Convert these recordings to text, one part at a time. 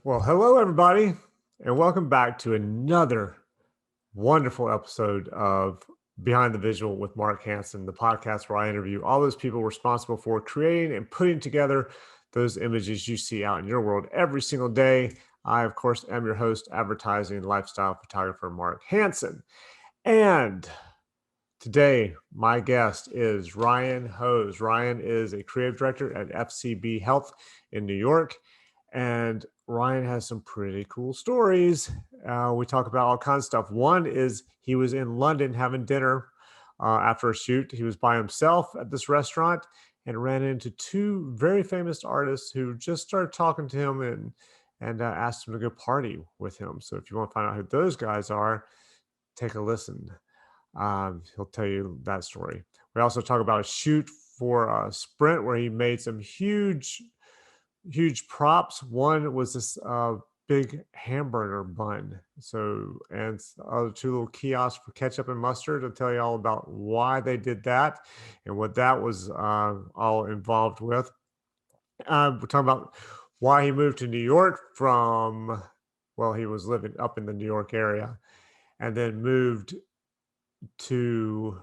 Well, hello, everybody, and welcome back to another wonderful episode of Behind the Visual with Mark Hansen, the podcast where I interview all those people responsible for creating and putting together those images you see out in your world every single day. I, of course, am your host, advertising and lifestyle photographer, Mark Hansen. And today, my guest is Ryan Hose. Ryan is a creative director at FCB Health in New York. And Ryan has some pretty cool stories. We talk about all kinds of stuff. One is he was in London having dinner after a shoot. He was by himself at this restaurant and ran into two very famous artists who just started talking to him and asked him to go party with him. So if you want to find out who those guys are, take a listen. He'll tell you that story. We also talk about a shoot for Sprint where he made some huge props. One was this big hamburger bun. So, and other two little kiosks for ketchup and mustard to tell you all about why they did that and what that was all involved with. We're talking about why he moved to New York from, well, he was living up in the New York area and then moved to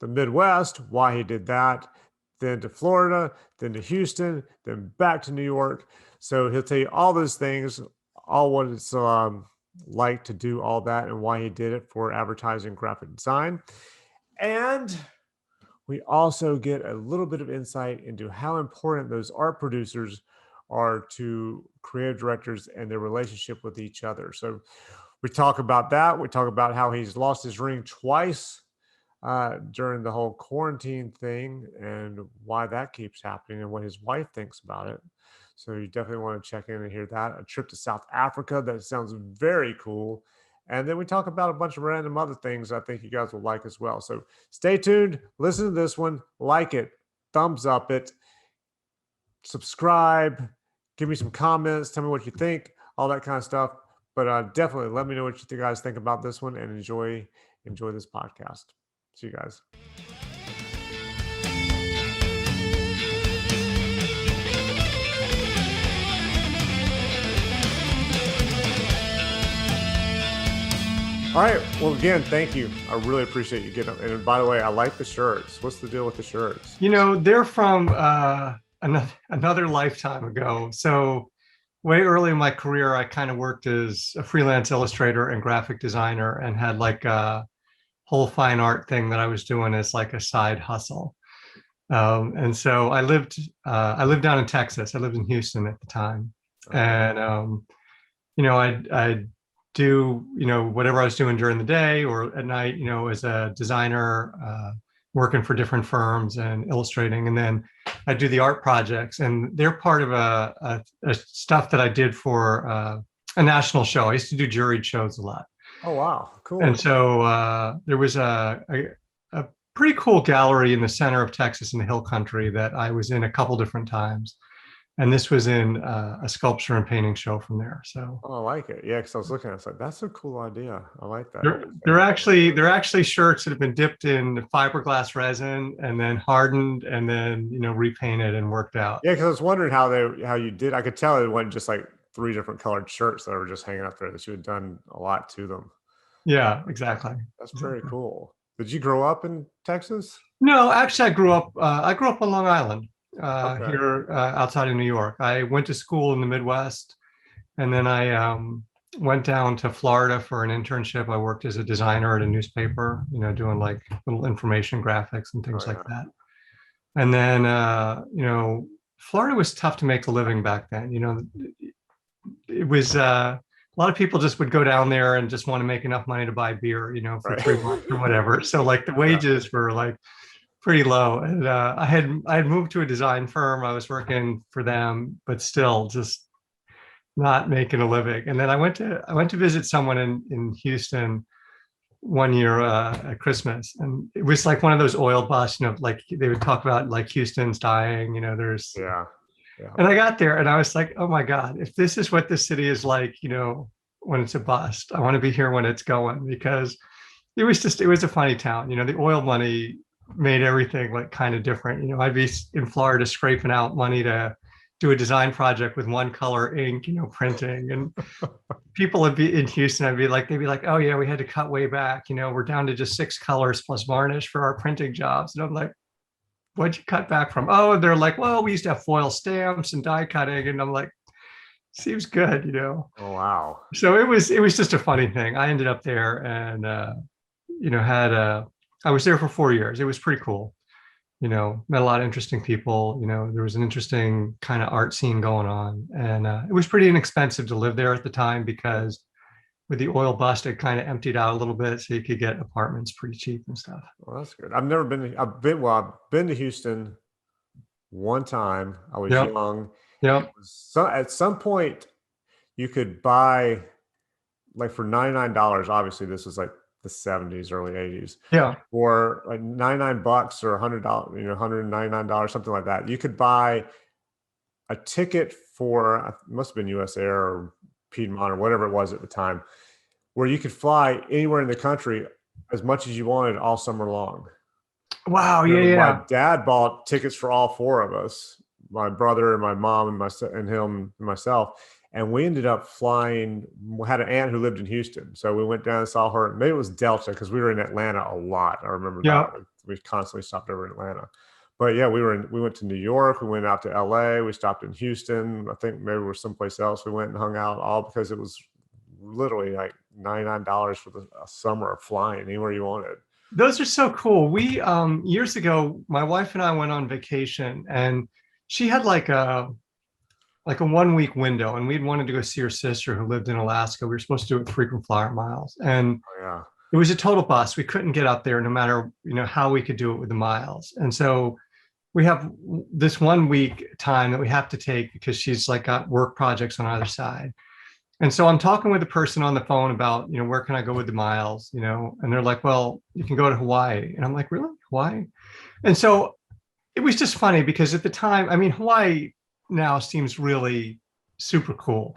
the Midwest, why he did that, then to Florida, then to Houston, then back to New York. So he'll tell you all those things, all what it's like to do all that and why he did it for advertising, graphic design. And we also get a little bit of insight into how important those art producers are to creative directors and their relationship with each other. So we talk about that. We talk about how he's lost his ring twice during the whole quarantine thing and why that keeps happening and what his wife thinks about it. So you definitely want to check in and hear that. A trip to South Africa, that sounds very cool. And then we talk about a bunch of random other things I think you guys will like as well. So stay tuned, listen to this one, like it, thumbs up it, subscribe, give me some comments, tell me what you think, all that kind of stuff. But definitely let me know what you guys think about this one and enjoy this podcast. See you guys. All right. Well, again, thank you. I really appreciate you getting them. And by the way, I like the shirts. What's the deal with the shirts? You know, they're from another lifetime ago. So way early in my career, I kind of worked as a freelance illustrator and graphic designer and had like a whole fine art thing that I was doing as like a side hustle. And so I lived down in Texas. I lived in Houston at the time. And, you know, I'd do, you know, whatever I was doing during the day or at night, you know, as a designer, working for different firms and illustrating. And then I do the art projects, and they're part of a stuff that I did for a national show. I used to do juried shows a lot. Oh, wow. Cool. And so there was a pretty cool gallery in the center of Texas in the Hill Country that I was in a couple different times. And this was in a sculpture and painting show from there. So I like it. Yeah, because I was looking at it, it's like, that's a cool idea. I like that. They're actually shirts that have been dipped in fiberglass resin and then hardened and then, you know, repainted and worked out. Yeah, because I was wondering how you did. I could tell it wasn't just like 3 different colored shirts that were just hanging up there, that you had done a lot to them. Yeah, exactly. That's very cool. Did you grow up in Texas? No, actually, I grew up on Long Island. Here outside of New York. I went to school in the Midwest, and then I went down to Florida for an internship. I worked as a designer at a newspaper, you know, doing like little information graphics and things like that. And then, you know, Florida was tough to make a living back then. You know, it was a lot of people just would go down there and just want to make enough money to buy beer, you know, for 3 months or whatever. So like the wages were like pretty low. And I had moved to a design firm. I was working for them, but still just not making a living. And then I went to visit someone in Houston one year at Christmas, and it was like one of those oil busts, you know, like they would talk about like Houston's dying, you know, there's yeah. And I got there and I was like, oh my God, if this is what this city is like, you know, when it's a bust, I want to be here when it's going, because it was a funny town. You know, the oil money made everything like kind of different. You know, I'd be in Florida scraping out money to do a design project with one color ink, printing. And people would be in Houston, they'd be like, oh yeah, we had to cut way back. We're down to just 6 colors plus varnish for our printing jobs. And I'm like, what'd you cut back from? Oh, they're like, well, we used to have foil stamps and die cutting. And I'm like, seems good. Oh, wow. So it was just a funny thing. I ended up there and, I was there for 4 years. It was pretty cool. Met a lot of interesting people. There was an interesting kind of art scene going on. And it was pretty inexpensive to live there at the time because with the oil bust, it kind of emptied out a little bit. So you could get apartments pretty cheap and stuff. Well, that's good. I've never been, I've been to Houston one time. I was young. Yep. So at some point you could buy like for $99, obviously this was like the 70s, early 80s. Yeah. For like $99 or $100, $199, something like that. You could buy a ticket for, it must have been US Air or Piedmont or whatever it was at the time, where you could fly anywhere in the country as much as you wanted all summer long. Wow. Yeah. My dad bought tickets for all 4 of us, my brother and my mom and him and myself. And we ended up flying. We had an aunt who lived in Houston. So we went down and saw her. Maybe it was Delta because we were in Atlanta a lot. I remember that. We constantly stopped over in Atlanta. But yeah, we went to New York. We went out to LA. We stopped in Houston. I think maybe we were someplace else. We went and hung out all because it was literally like $99 for a summer of flying anywhere you wanted. Those are so cool. We, years ago, my wife and I went on vacation and she had like a 1 week window and we'd wanted to go see her sister who lived in Alaska. We were supposed to do it frequent flyer miles. And it was a total bust. We couldn't get up there no matter, how we could do it with the miles. And so we have this 1 week time that we have to take because she's like got work projects on either side. And so I'm talking with the person on the phone about, where can I go with the miles, and they're like, well, you can go to Hawaii. And I'm like, really? Hawaii? And so it was just funny because at the time, Hawaii now seems really super cool.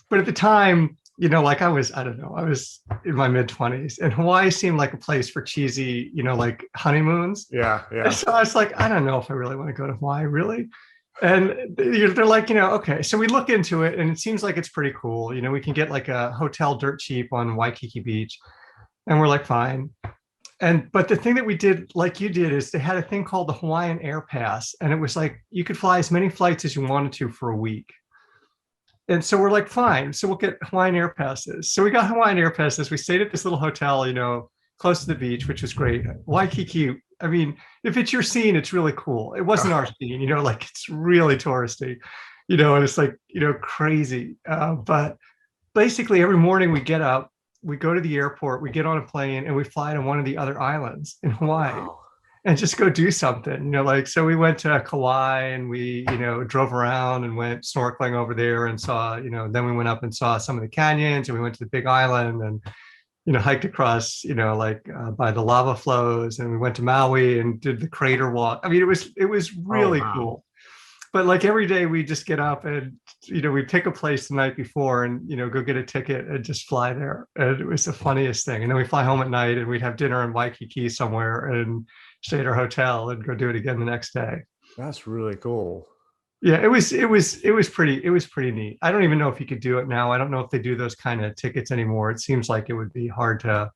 But at the time, I was in my mid-20s and Hawaii seemed like a place for cheesy, like honeymoons. Yeah. And so I was like, I don't know if I really want to go to Hawaii, really. And they're like, okay. So we look into it and it seems like it's pretty cool. We can get like a hotel dirt cheap on Waikiki Beach. And we're like, fine. But the thing that we did, like you did, is they had a thing called the Hawaiian Air Pass. And it was like, you could fly as many flights as you wanted to for a week. And so we're like, fine. So we'll get Hawaiian Air Passes. So we got Hawaiian Air Passes. We stayed at this little hotel, close to the beach, which was great. Waikiki, if it's your scene, it's really cool. It wasn't our scene, it's really touristy, and it's like, crazy. But basically every morning we get up, we go to the airport, we get on a plane and we fly to one of the other islands in Hawaii and just go do something, so we went to Kauai and we, drove around and went snorkeling over there and saw, then we went up and saw some of the canyons and we went to the big island and, hiked across, by the lava flows, and we went to Maui and did the crater walk. It was really cool. But like every day we just get up and, we'd pick a place the night before and, go get a ticket and just fly there. And it was the funniest thing. And then we fly home at night and we'd have dinner in Waikiki somewhere and stay at our hotel and go do it again the next day. That's really cool. Yeah, it was pretty neat. I don't even know if you could do it now. I don't know if they do those kind of tickets anymore. It seems like it would be hard to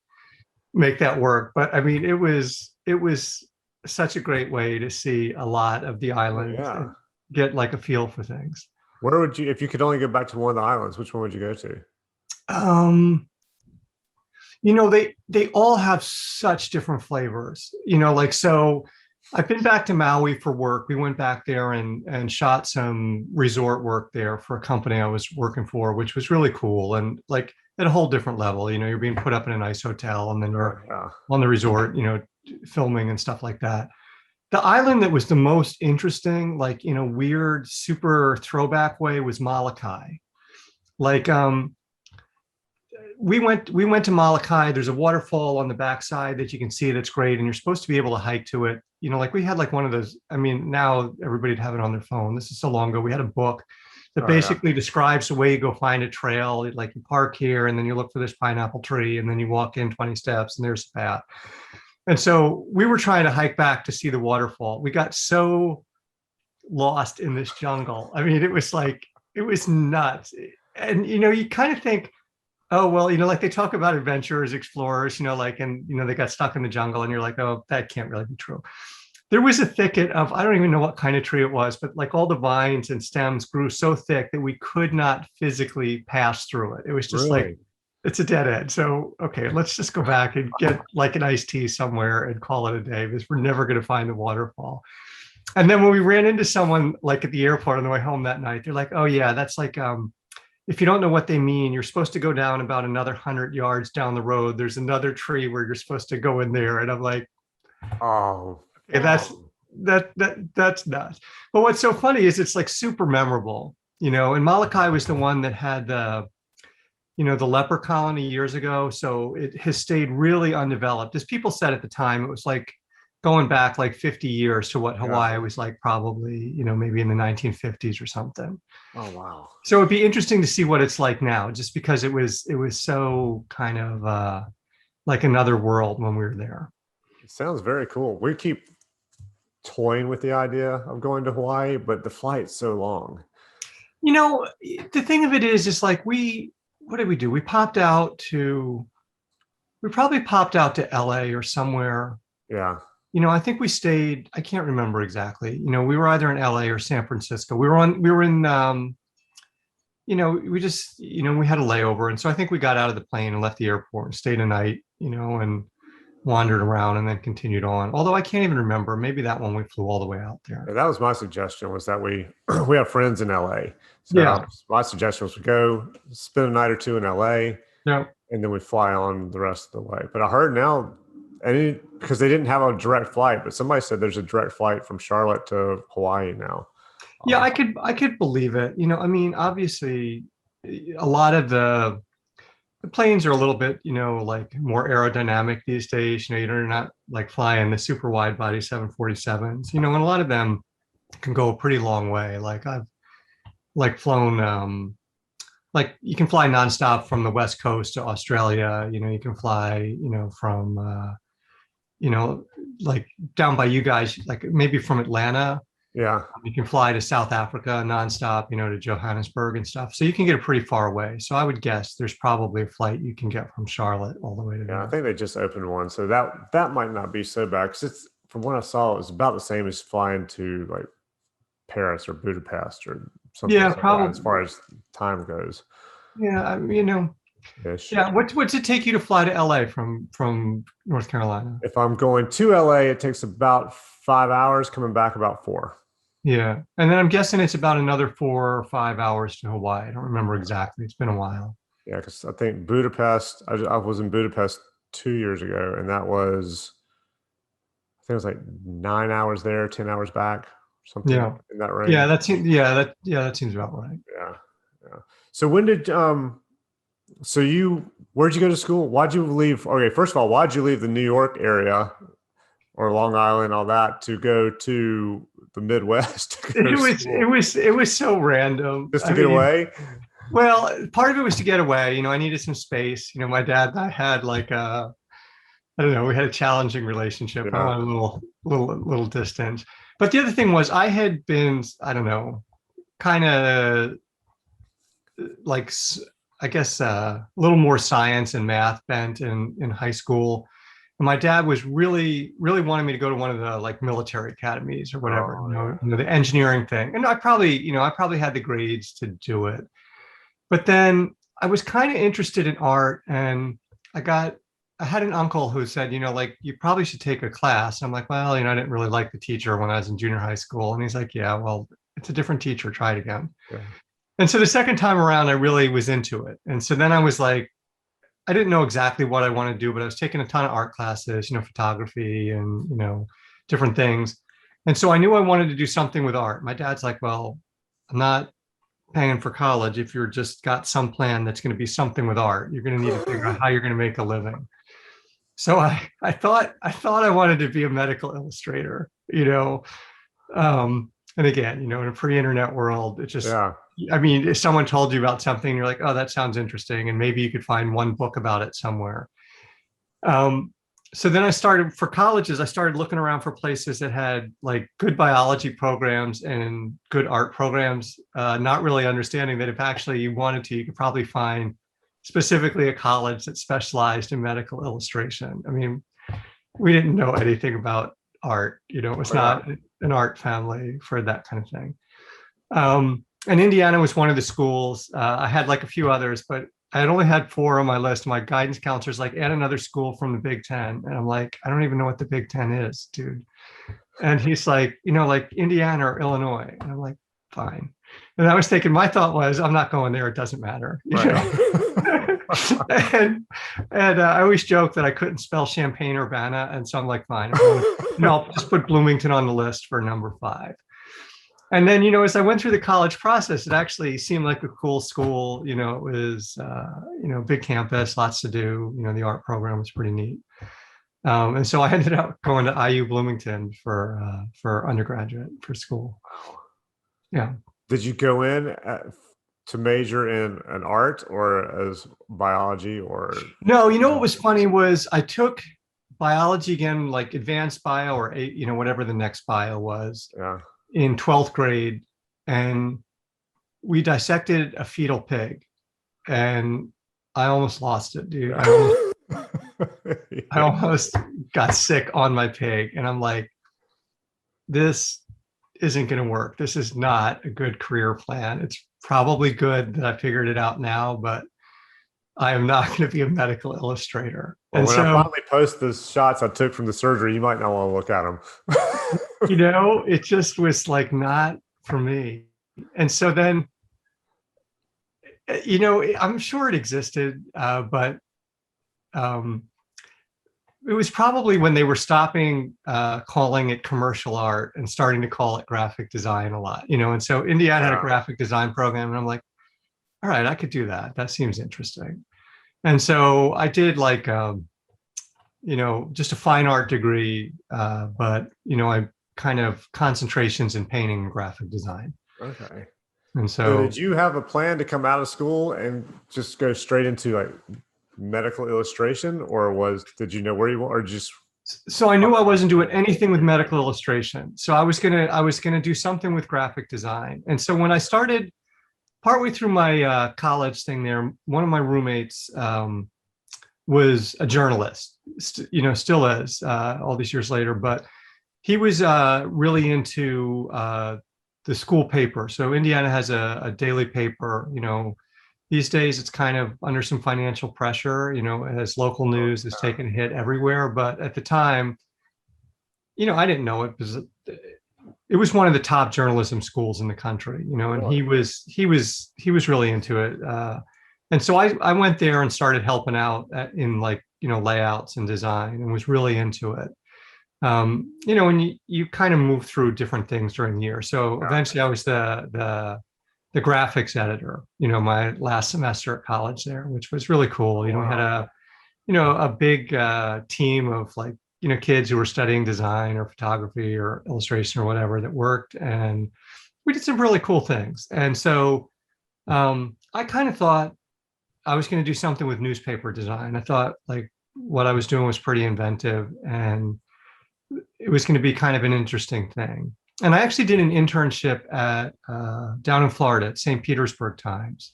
make that work. But it was such a great way to see a lot of the islands and get like a feel for things. Where would you, if you could only go back to one of the islands, which one would you go to? They all have such different flavors, so I've been back to Maui for work. We went back there and shot some resort work there for a company I was working for, which was really cool. And like at a whole different level, you're being put up in a nice hotel and then you're on the resort, filming and stuff like that. The island that was the most interesting, like in a weird, super throwback way, was Molokai. Like, we went to Molokai. There's a waterfall on the backside that you can see that's great, and you're supposed to be able to hike to it. Like we had like one of those. Now everybody'd have it on their phone. This is so long ago. We had a book that basically describes the way you go find a trail. Like you park here, and then you look for this pineapple tree, and then you walk in 20 steps, and there's the path. And so we were trying to hike back to see the waterfall. We got so lost in this jungle. I mean, it was nuts. And, you kind of think, oh, well, like they talk about adventurers, explorers, and, they got stuck in the jungle and you're like, oh, that can't really be true. There was a thicket of, I don't even know what kind of tree it was, but like all the vines and stems grew so thick that we could not physically pass through it. It was just like, it's a dead end. So, okay, let's just go back and get like an iced tea somewhere and call it a day because we're never going to find the waterfall. And then when we ran into someone like at the airport on the way home that night, they're like, oh yeah, that's like, if you don't know what they mean, you're supposed to go down about another 100 yards down the road. There's another tree where you're supposed to go in there. And I'm like, oh, okay, that's nuts. But what's so funny is it's like super memorable, and Molokai was the one that had the leper colony years ago. So it has stayed really undeveloped. As people said at the time, it was like going back like 50 years to what Hawaii was like probably, maybe in the 1950s or something. Oh, wow. So it'd be interesting to see what it's like now, just because it was so kind of like another world when we were there. It sounds very cool. We keep toying with the idea of going to Hawaii, but the flight's so long. The thing of it is like what did we do? We probably popped out to LA or somewhere. Yeah. I think we stayed, I can't remember exactly. We were either in LA or San Francisco. We were in, we just, we had a layover. And so I think we got out of the plane and left the airport and stayed a night, and wandered around and then continued on. Although I can't even remember. Maybe that one we flew all the way out there. Yeah, that was my suggestion, was that we have friends in LA. So yeah. My suggestion was we go spend a night or two in LA. Yeah. And then we fly on the rest of the way. But I heard now, because they didn't have a direct flight, but somebody said there's a direct flight from Charlotte to Hawaii now. Yeah, I could believe it. I mean, obviously a lot of the planes are a little bit, like more aerodynamic these days. You're not like flying the super wide body 747s, and a lot of them can go a pretty long way. Like I've like flown, like you can fly nonstop from the West Coast to Australia. You can fly, from, like down by you guys, like maybe from Atlanta. Yeah. You can fly to South Africa nonstop, to Johannesburg and stuff. So you can get pretty far away. So I would guess there's probably a flight you can get from Charlotte all the way to there. I think they just opened one. So that might not be so bad, because it's, from what I saw, it was about the same as flying to like Paris or Budapest or something. Yeah, probably, as far as time goes. Yeah, Ish. Yeah. What's it take you to fly to LA from North Carolina? If I'm going to LA, it takes about 5 hours, coming back about 4. Yeah. And then I'm guessing it's about another 4 or 5 hours to Hawaii. I don't remember exactly. It's been a while. Yeah, because I think Budapest, I was in Budapest 2 years ago, and that was, I think it was like 9 hours there, 10 hours back, something in that range. Yeah, that seems about right. Yeah. So when did where'd you go to school? Why'd you leave? Okay, first of all, why'd you leave the New York area or Long Island, all that, to go to the Midwest? It was so random. Just to get away? Well, part of it was to get away. I needed some space. My dad and I had like I don't know, we had a challenging relationship. I wanted a little distance. But the other thing was I had been, I don't know, kind of like, I guess a little more science and math bent in high school. And my dad was really, really wanting me to go to one of the like military academies or whatever, the engineering thing. And I probably had the grades to do it. But then I was kind of interested in art, and I had an uncle who said, like, you probably should take a class. I'm like, well, I didn't really like the teacher when I was in junior high school. And he's like, yeah, well, it's a different teacher. Try it again. Yeah. And so the second time around, I really was into it. And so then I was like, I didn't know exactly what I wanted to do, but I was taking a ton of art classes, photography and, different things. And so I knew I wanted to do something with art. My dad's like, well, I'm not paying for college if you're just got some plan that's going to be something with art. You're going to need to figure out how you're going to make a living. So I thought I wanted to be a medical illustrator, and again, in a pre-internet world, it just, I mean, if someone told you about something, you're like, oh, that sounds interesting. And maybe you could find one book about it somewhere. so then I started for colleges, I started looking around for places that had like good biology programs and good art programs, not really understanding that if actually you wanted to, you could probably find specifically a college that specialized in medical illustration. I mean, we didn't know anything about art, it was not an art family for that kind of thing. And Indiana was one of the schools. I had like a few others, but I had only had 4 on my list. My guidance counselor's like, add another school from the Big Ten. And I'm like, I don't even know what the Big Ten is, dude. And he's like, like Indiana or Illinois. And I'm like, fine. And I was thinking, my thought was, I'm not going there. It doesn't matter. and I always joke that I couldn't spell Champaign Urbana. And so I'm like, fine. I'll just put Bloomington on the list for number 5. And then, as I went through the college process, it actually seemed like a cool school. It was, big campus, lots to do. The art program was pretty neat. And so I ended up going to IU Bloomington for undergraduate, for school. Yeah. Did you go in to major in an art or as biology or? No, what was funny was I took biology again, like advanced bio or, whatever the next bio was. Yeah. In 12th grade, and we dissected a fetal pig, and I almost lost it, dude. I almost got sick on my pig, and I'm like, this isn't going to work. This is not a good career plan. It's probably good that I figured it out now, but I am not going to be a medical illustrator. Well, when I finally post the shots I took from the surgery, you might not want to look at them. It just was like not for me. And so then, I'm sure it existed, but it was probably when they were stopping calling it commercial art and starting to call it graphic design a lot, and so Indiana had a graphic design program, and I'm like, all right, I could do that. That seems interesting. And so I did like, just a fine art degree, but, I kind of concentrations in painting and graphic design. Okay. And so did you have a plan to come out of school and just go straight into like medical illustration, or did you know where you were, or just? So I knew I wasn't doing anything with medical illustration. So I was gonna do something with graphic design. And so when I started partway through my college thing there, one of my roommates was a journalist, still is all these years later, but he was really into the school paper. So Indiana has a daily paper, these days it's kind of under some financial pressure, as local news is taking a hit everywhere. But at the time, I didn't know it because it was one of the top journalism schools in the country, and he was really into it. And so I went there and started helping out in like, layouts and design, and was really into it. And you kind of move through different things during the year. So eventually I was the graphics editor, my last semester at college there, which was really cool. We had a big team of like, kids who were studying design or photography or illustration or whatever that worked. And we did some really cool things. And so I kind of thought I was going to do something with newspaper design. I thought like what I was doing was pretty inventive, and it was going to be kind of an interesting thing. And I actually did an internship at down in Florida at St. Petersburg Times.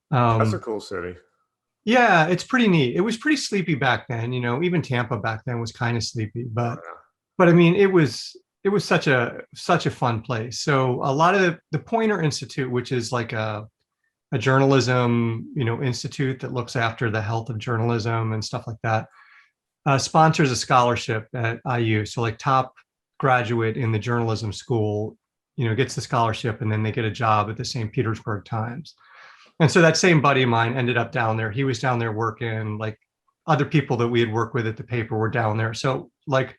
That's a cool city. Yeah, it's pretty neat. It was pretty sleepy back then. Even Tampa back then was kind of sleepy, but I mean, it was such a fun place. So a lot of the Poynter Institute, which is like a journalism institute that looks after the health of journalism and stuff like that, sponsors a scholarship at IU. So like top graduate in the journalism school, gets the scholarship, and then they get a job at the St. Petersburg Times. And so that same buddy of mine ended up down there. He was down there working, like other people that we had worked with at the paper were down there. So like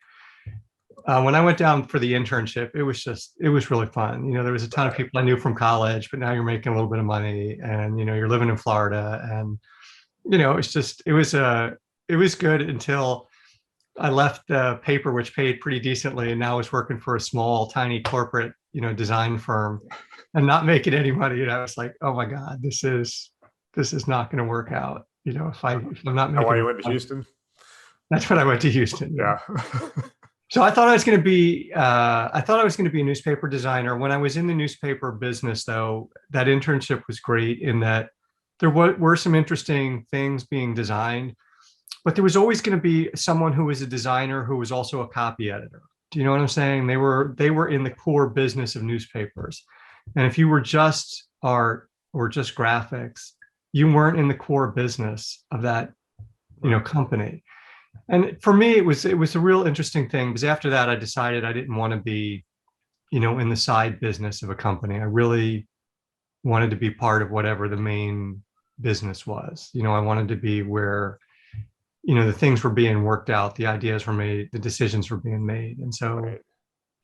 when I went down for the internship, it was really fun. There was a ton of people I knew from college, but now you're making a little bit of money, and, you're living in Florida, and, it was good until I left the paper, which paid pretty decently, and now I was working for a small, tiny corporate, design firm, and not making any money. And I was like, oh my God, this is not going to work out. If I'm not making. Why you went to Houston? That's when I went to Houston. Yeah. So I thought I was going to be a newspaper designer. When I was in the newspaper business, though, that internship was great in that there were some interesting things being designed, but there was always going to be someone who was a designer who was also a copy editor. Do you know what I'm saying? They were in the core business of newspapers. And if you were just art or just graphics, you weren't in the core business of that, company. And for me, it was a real interesting thing because after that, I decided I didn't want to be, in the side business of a company. I really wanted to be part of whatever the main business was. I wanted to be where, the things were being worked out, the ideas were made, the decisions were being made. And so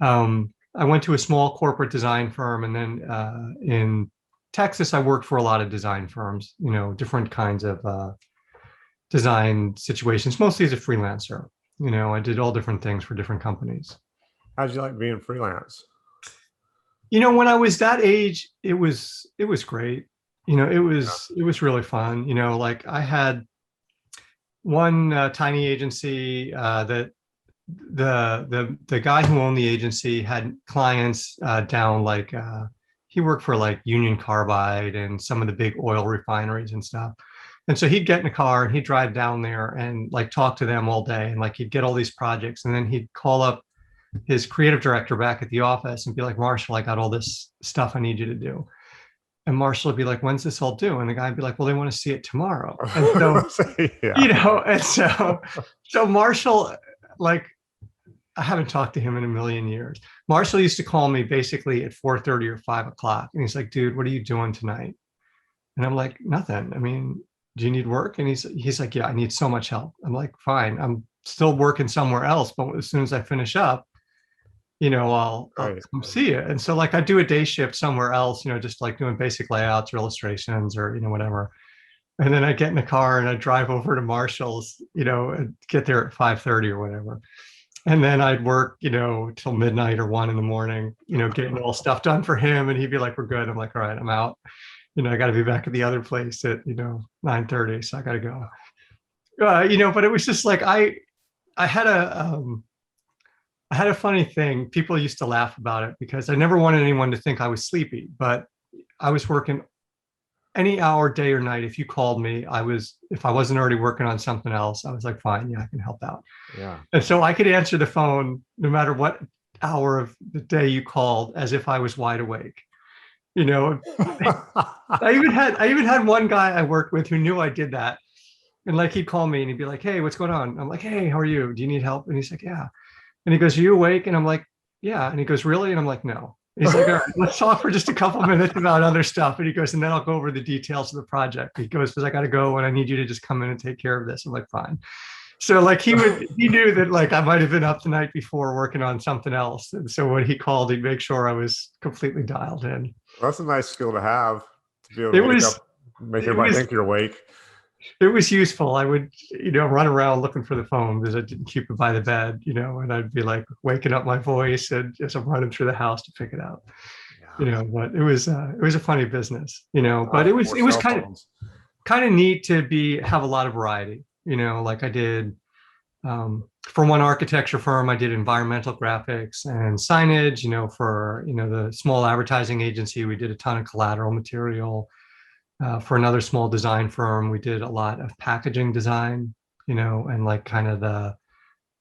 I went to a small corporate design firm, and then in Texas, I worked for a lot of design firms, different kinds of design situations, mostly as a freelancer. I did all different things for different companies. How'd you like being freelance? When I was that age, it was great. It was really fun. Like I had one tiny agency that the guy who owned the agency had clients down like he worked for like Union Carbide and some of the big oil refineries and stuff. And so he'd get in a car and he'd drive down there and like talk to them all day. And like he'd get all these projects. And then he'd call up his creative director back at the office and be like, Marshall, I got all this stuff I need you to do. And Marshall would be like, when's this all due? And the guy would be like, well, they want to see it tomorrow. And so, and so Marshall, like, I haven't talked to him in a million years. Marshall used to call me basically at 4:30 or 5 o'clock. And he's like, dude, what are you doing tonight? And I'm like, nothing. I mean, do you need work? And he's like, yeah, I need so much help. I'm like, fine. I'm still working somewhere else, but as soon as I finish up, I'll come see you. And so like I do a day shift somewhere else, just like doing basic layouts or illustrations or, whatever. And then I get in the car and I drive over to Marshall's, and get there at 5:30 or whatever. And then I'd work, till midnight or 1 a.m, getting all stuff done for him. And he'd be like, we're good. I'm like, all right, I'm out. I got to be back at the other place at, 9:30. So I got to go, but it was just like, I had a funny thing. People used to laugh about it because I never wanted anyone to think I was sleepy, but I was working any hour, day or night. If you called me, if I wasn't already working on something else, I was like, fine, yeah, I can help out. Yeah. And so I could answer the phone no matter what hour of the day you called, as if I was wide awake. I even had one guy I worked with who knew I did that. And like, he'd call me and he'd be like, hey, what's going on? I'm like, hey, how are you? Do you need help? And he's like, yeah. And he goes, are you awake? And I'm like, yeah. And he goes, really? And I'm like, no. He's like, all right, let's talk for just a couple of minutes about other stuff. And he goes, and then I'll go over the details of the project. He goes, because I got to go and I need you to just come in and take care of this. I'm like, fine. So like he knew that like I might have been up the night before working on something else. And so when he called, he'd make sure I was completely dialed in. That's a nice skill to have, to be able to wake up, make everybody think you're awake. It was useful. I would, run around looking for the phone because I didn't keep it by the bed, and I'd be like waking up my voice and as I'm running through the house to pick it up, but it was a funny business, but it was kind of neat to have a lot of variety, like I did, for one architecture firm, I did environmental graphics and signage, for, the small advertising agency, we did a ton of collateral material. For another small design firm, we did a lot of packaging design, and like kind of the,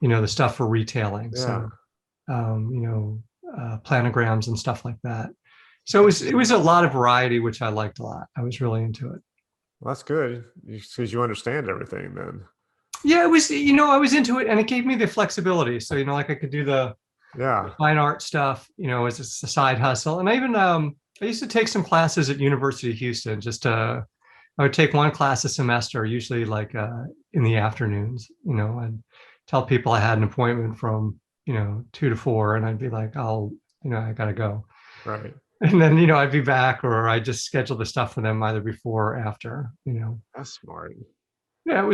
the stuff for retailing. Yeah. So, planograms and stuff like that. So it was a lot of variety, which I liked a lot. I was really into it. Well, that's good because you understand everything then. Yeah, it was, I was into it and it gave me the flexibility. So, like I could do the fine art stuff, as a side hustle. And I even, I used to take some classes at University of Houston. I would take one class a semester, usually like in the afternoons. I'd tell people I had an appointment from 2 to 4, and I'd be like, I gotta go. Right. And then I'd be back, or I just schedule the stuff for them either before or after. That's smart. Yeah, it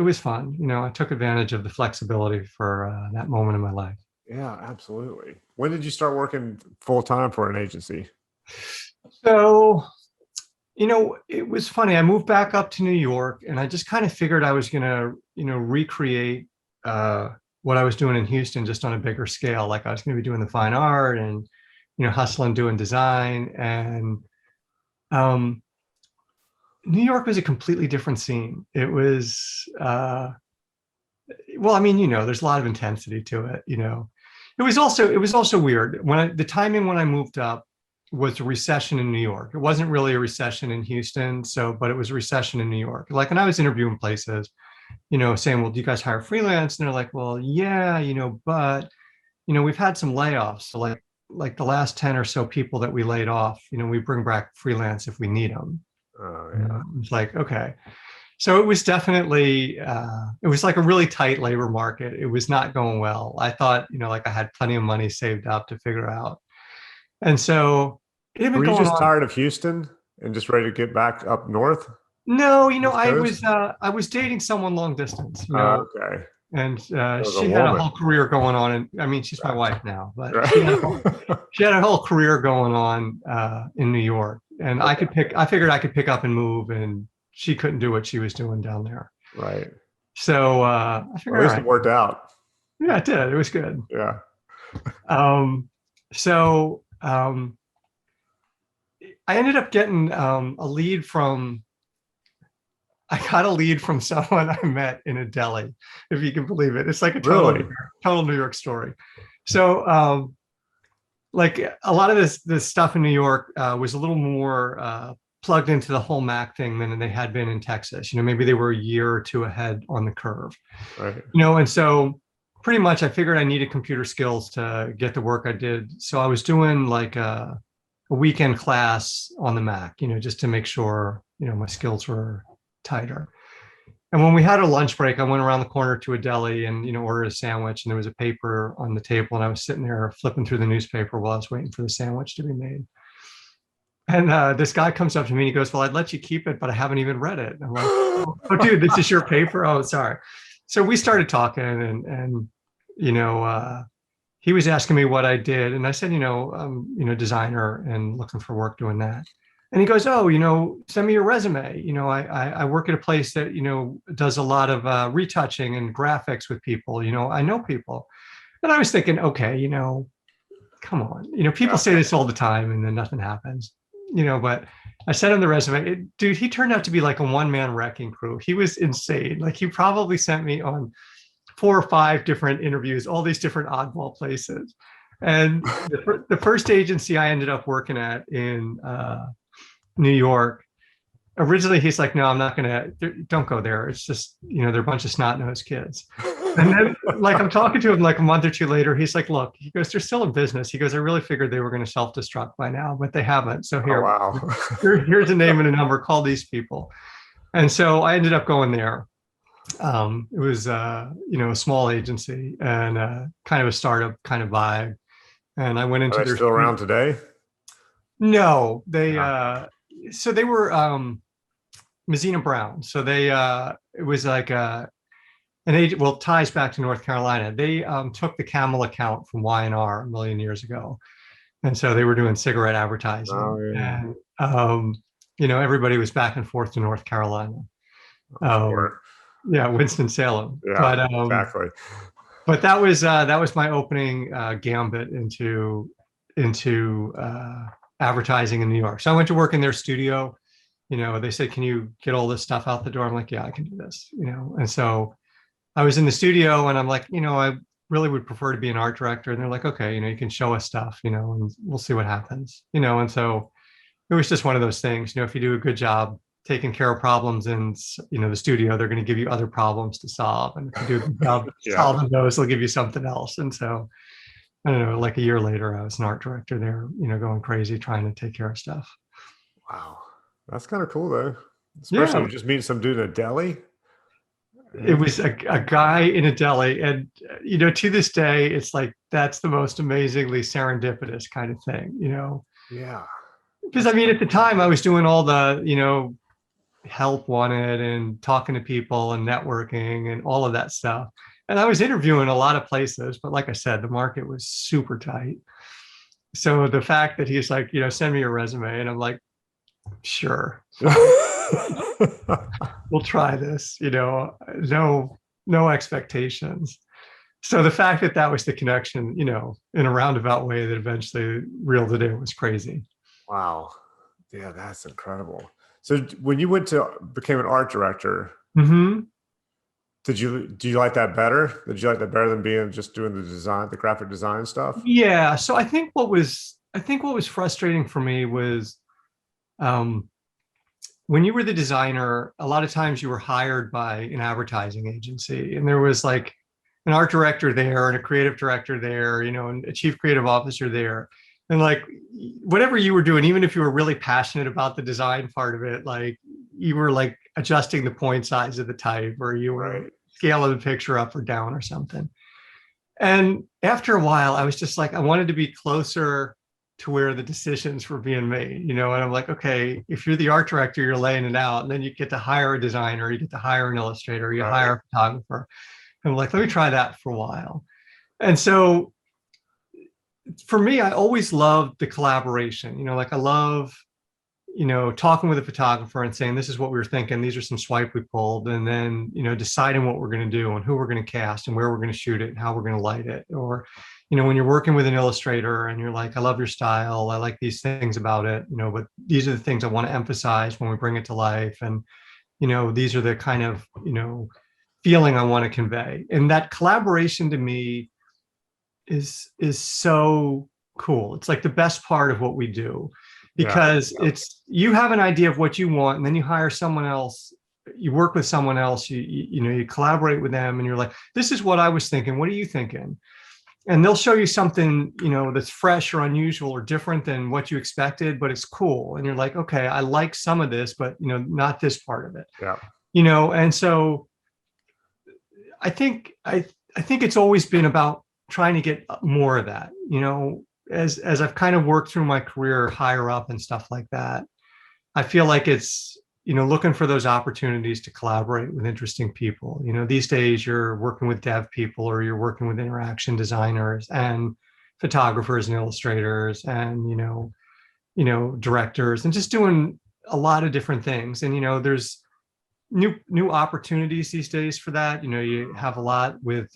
was fun. I took advantage of the flexibility for that moment in my life. Yeah, absolutely. When did you start working full time for an agency? So, it was funny. I moved back up to New York and I just kind of figured I was going to, recreate what I was doing in Houston just on a bigger scale. Like I was going to be doing the fine art and, hustling, doing design. And New York was a completely different scene. It was, well, I mean, there's a lot of intensity to it. It was also weird the timing when I moved up was a recession in New York. It wasn't really a recession in Houston, but it was a recession in New York. Like, when I was interviewing places, saying, well, do you guys hire freelance? And they're like, well, yeah, but we've had some layoffs. So like the last 10 or so people that we laid off, we bring back freelance if we need them. Oh, yeah. It's like, okay. So it was definitely, it was like a really tight labor market. It was not going well. I thought, like I had plenty of money saved up to figure out. And so it had been Were you going just on. tired of Houston and just ready to get back up north? No, I was dating someone long distance, Okay. and was a she had a woman. whole career going on. And I mean, she's my wife now, but Right. she had a whole career going on in New York. And I figured I could pick up and move, and she couldn't do what she was doing down there. Right. So I figured, At least all it right. worked out. Yeah, it did. It was good. Yeah. So I ended up getting a lead from, I got a lead from someone I met in a deli, if you can believe it. It's like a total New York story. So like a lot of this stuff in New York was a little more plugged into the whole Mac thing than they had been in Texas. Maybe they were a year or two ahead on the curve. Right. And so pretty much I figured I needed computer skills to get the work I did. So I was doing like a weekend class on the Mac, just to make sure, my skills were tighter. And when we had a lunch break, I went around the corner to a deli and, ordered a sandwich, and there was a paper on the table, and I was sitting there flipping through the newspaper while I was waiting for the sandwich to be made. And this guy comes up to me and he goes, well, I'd let you keep it, but I haven't even read it. And I'm like, oh, dude, this is your paper? Oh, sorry. So we started talking, and he was asking me what I did. And I said, designer and looking for work doing that. And he goes, oh, send me your resume. I work at a place that, does a lot of retouching and graphics with people. I know people. And I was thinking, okay, come on. People say this all the time and then nothing happens, but I sent him the resume. Dude, he turned out to be like a one-man wrecking crew. He was insane. Like, he probably sent me on 4 or 5 different interviews, all these different oddball places. And the first agency I ended up working at in New York, originally he's like, no, I'm not gonna, don't go there. It's just, they're a bunch of snot-nosed kids. And then like I'm talking to him like a month or 2 later, he's like, look, he goes, they're still in business. He goes, I really figured they were going to self-destruct by now, but they haven't. So here, wow. here's a name and a number, call these people. And so I ended up going there. It was a small agency and kind of a startup kind of vibe. And I went into Are they still around today? No, so they were Mazzina Brown. So they it was like an agent. Well, ties back to North Carolina. They took the Camel account from Y&R a million years ago, and so they were doing cigarette advertising. Oh, yeah. And everybody was back and forth to North Carolina. Yeah, Winston-Salem. Yeah, but exactly. But that was my opening gambit into advertising in New York. So I went to work in their studio. They said, can you get all this stuff out the door? I'm like, yeah, I can do this. And so I was in the studio and I'm like, I really would prefer to be an art director. And they're like, okay, you can show us stuff, and we'll see what happens. And so it was just one of those things. If you do a good job taking care of problems in the studio, they're going to give you other problems to solve, and if you do a good job solving those, they'll give you something else. And so I don't know, like a year later I was an art director there, going crazy trying to take care of stuff. Wow, that's kind of cool though, especially just meeting some dude in a deli. It was a guy in a deli, and to this day it's like that's the most amazingly serendipitous kind of thing. Yeah, because I mean at the time I was doing all the help wanted and talking to people and networking and all of that stuff. And I was interviewing a lot of places, but like I said, the market was super tight. So the fact that he's like, send me your resume. And I'm like, sure, we'll try this, no no expectations. So the fact that that was the connection, you know, in a roundabout way that eventually reeled it in was crazy. Wow. Yeah, that's incredible. So when you went to became an art director, Mm-hmm. do you like that better? Did you like that better than being just doing the design, the graphic design stuff? Yeah. So I think what was frustrating for me was um, when you were the designer, a lot of times you were hired by an advertising agency, and there was like an art director there and a creative director there, you know, and a chief creative officer there. And like whatever you were doing, even if you were really passionate about the design part of it, like you were like adjusting the point size of the type, or you were Right. scaling the picture up or down or something. And after a while, I was just like, I wanted to be closer to where the decisions were being made, you know. And I'm like, okay, if you're the art director, you're laying it out, and then you get to hire a designer, you get to hire an illustrator, you Right. hire a photographer. And I'm like, let me try that for a while. And so for me, I always loved the collaboration, you know, like I love, you know, talking with a photographer and saying, this is what we were thinking. These are some swipe we pulled. And then, you know, deciding what we're going to do and who we're going to cast and where we're going to shoot it and how we're going to light it. Or, you know, when you're working with an illustrator and you're like, I love your style. I like these things about it, you know, but these are the things I want to emphasize when we bring it to life. And, you know, these are the kind of, you know, feeling I want to convey. And that collaboration to me is so cool. It's like the best part of what we do, Yeah. because it's you have an idea of what you want, and then you hire someone else, you work with someone else, you know, you collaborate with them, and you're like, this is what I was thinking, what are you thinking? And they'll show you something, you know, that's fresh or unusual or different than what you expected, but it's cool. And you're like, okay, I like some of this, but you know, not this part of it, Yeah. you know. And so I think it's always been about trying to get more of that, you know, as I've kind of worked through my career higher up and stuff like that. I feel like it's, you know, looking for those opportunities to collaborate with interesting people. You know, these days you're working with dev people, or you're working with interaction designers and photographers and illustrators and, you know, directors, and just doing a lot of different things. And, you know, there's new opportunities these days for that. You know, you have a lot with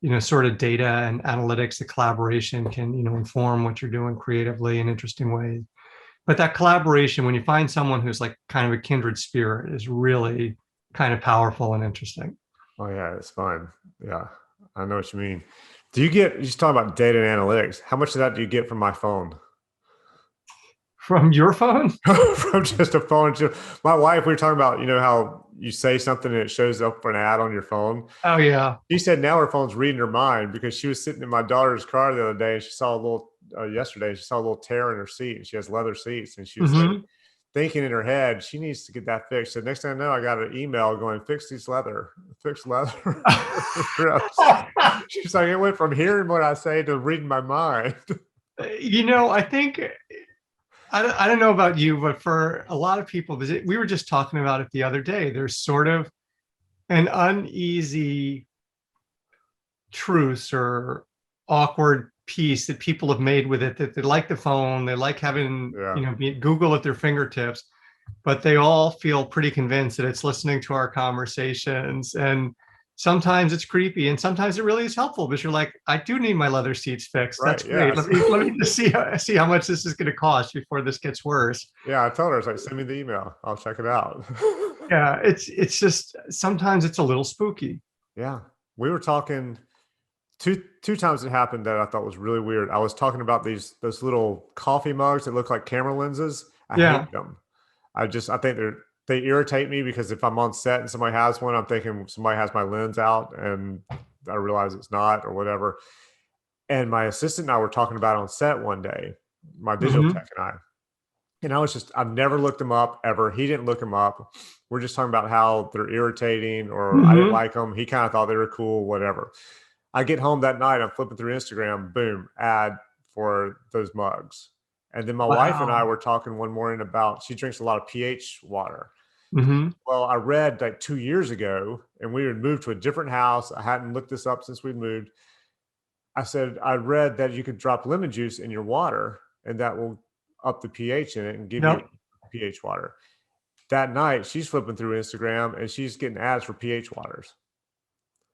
you know, sort of data and analytics. The collaboration can, you know, inform what you're doing creatively in interesting ways. But that collaboration, when you find someone who's like kind of a kindred spirit, is really kind of powerful and interesting. Oh yeah, it's fun. Yeah, I know what you mean. Do you get, you just talk about data and analytics? How much of that do you get from my phone? From your phone? From just a phone. My wife, we were talking about, you know, how you say something and it shows up for an ad on your phone. Oh yeah. She said now her phone's reading her mind, because she was sitting in my daughter's car the other day and she saw a little, yesterday, she saw a little tear in her seat, and she has leather seats, and she was like Mm-hmm. thinking in her head, she needs to get that fixed. So next thing I know, I got an email going, fix leather. She's like, it went from hearing what I say to reading my mind. You know, I think I don't know about you, but for a lot of people, we were just talking about it the other day. There's sort of an uneasy truce or awkward piece that people have made with it, that they like the phone, they like having, Yeah. you know, Google at their fingertips, but they all feel pretty convinced that it's listening to our conversations. And sometimes it's creepy, and sometimes it really is helpful, because you're like, I do need my leather seats fixed. That's Right. great. Yes. Let me just see how much this is going to cost before this gets worse. Yeah. I told her, I was like, send me the email. I'll check it out. Yeah, it's just sometimes it's a little spooky. Yeah. We were talking two times it happened that I thought was really weird. I was talking about those little coffee mugs that look like camera lenses. I Yeah. hate them. I think they irritate me, because if I'm on set and somebody has one, I'm thinking somebody has my lens out, and I realize it's not, or whatever. And my assistant and I were talking about it on set one day, my digital Hmm. tech and I was just, I've never looked them up ever. He didn't look them up. We're just talking about how they're irritating, or I didn't Hmm. like them. He kind of thought they were cool, whatever. I get home that night, I'm flipping through Instagram, boom, ad for those mugs. And then my wife and I Wow. were talking one morning about, she drinks a lot of pH water. Hmm. Well, I read like 2 years ago, and we had moved to a different house. I hadn't looked this up since we'd moved. I said, I read that you could drop lemon juice in your water, and that will up the pH in it and give you Yep. pH water. That night, she's flipping through Instagram and she's getting ads for pH waters.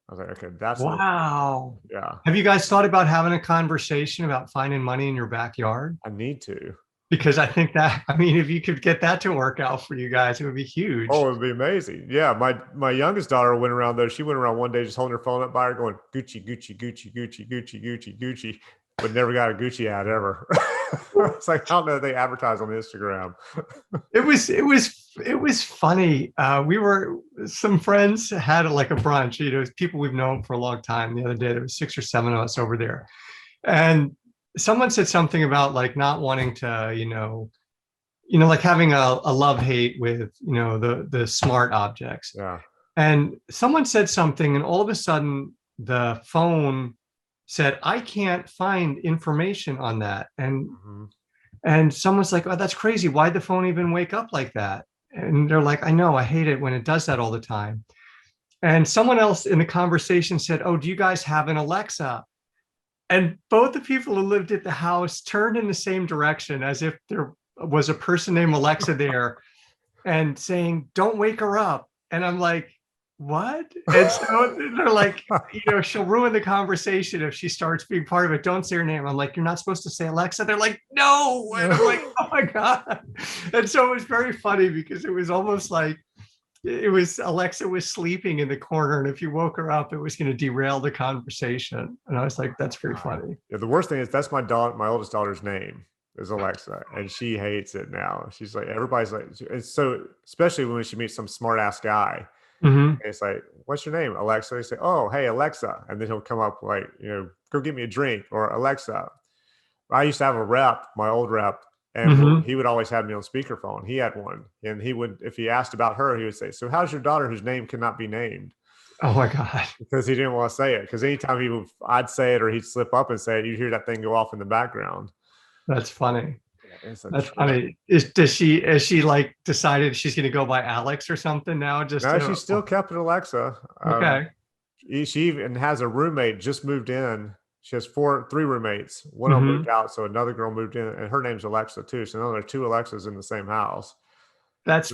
I was like, okay, that's the, Wow. yeah, Have you guys thought about having a conversation about finding money in your backyard? I need to. Because I think that, I mean, if you could get that to work out for you guys, it would be huge. Oh, it'd be amazing. Yeah, my youngest daughter went around though. She went around one day just holding her phone up by her, going Gucci, Gucci, Gucci, Gucci, Gucci, Gucci, Gucci, but never got a Gucci ad ever. It's like, I don't know, they advertise on Instagram. It was funny. Some friends had like a brunch, people we've known for a long time. The other day, there was 6 or 7 of us over there. And someone said something about like not wanting to, like having a love hate with, the smart objects. Yeah. And someone said something, and all of a sudden the phone said, I can't find information on that. And someone's like, oh, that's crazy. Why'd the phone even wake up like that? And they're like, I know, I hate it when it does that all the time. And someone else in the conversation said, oh, do you guys have an Alexa? And both the people who lived at the house turned in the same direction as if there was a person named Alexa there and saying, don't wake her up. And I'm like, what? And so they're like, she'll ruin the conversation if she starts being part of it. Don't say her name. I'm like, you're not supposed to say Alexa. They're like, no. And I'm like, oh my God. And so it was very funny because it was almost like Alexa was sleeping in the corner. And if you woke her up, it was going to derail the conversation. And I was like, that's pretty funny. Yeah, the worst thing is that's my oldest daughter's name is Alexa, and she hates it now. She's like, everybody's like, and so especially when she meets some smart ass guy. And it's like, what's your name? Alexa. They say, oh, hey, Alexa. And then he'll come up like, go get me a drink, or Alexa. I used to have a rep, my old rep, and he would always have me on speakerphone. He had one. And he would, if he asked about her, he would say, so how's your daughter whose name cannot be named? Oh my God. Because he didn't want to say it. Because anytime I'd say it or he'd slip up and say it, you'd hear that thing go off in the background. That's funny. That's funny. Has she like decided she's going to go by Alex or something now? No, she still kept it Alexa. Okay. She even has a roommate just moved in. She has three roommates. One of them moved out, so another girl moved in, and her name's Alexa too. So now there are 2 Alexas in the same house. That's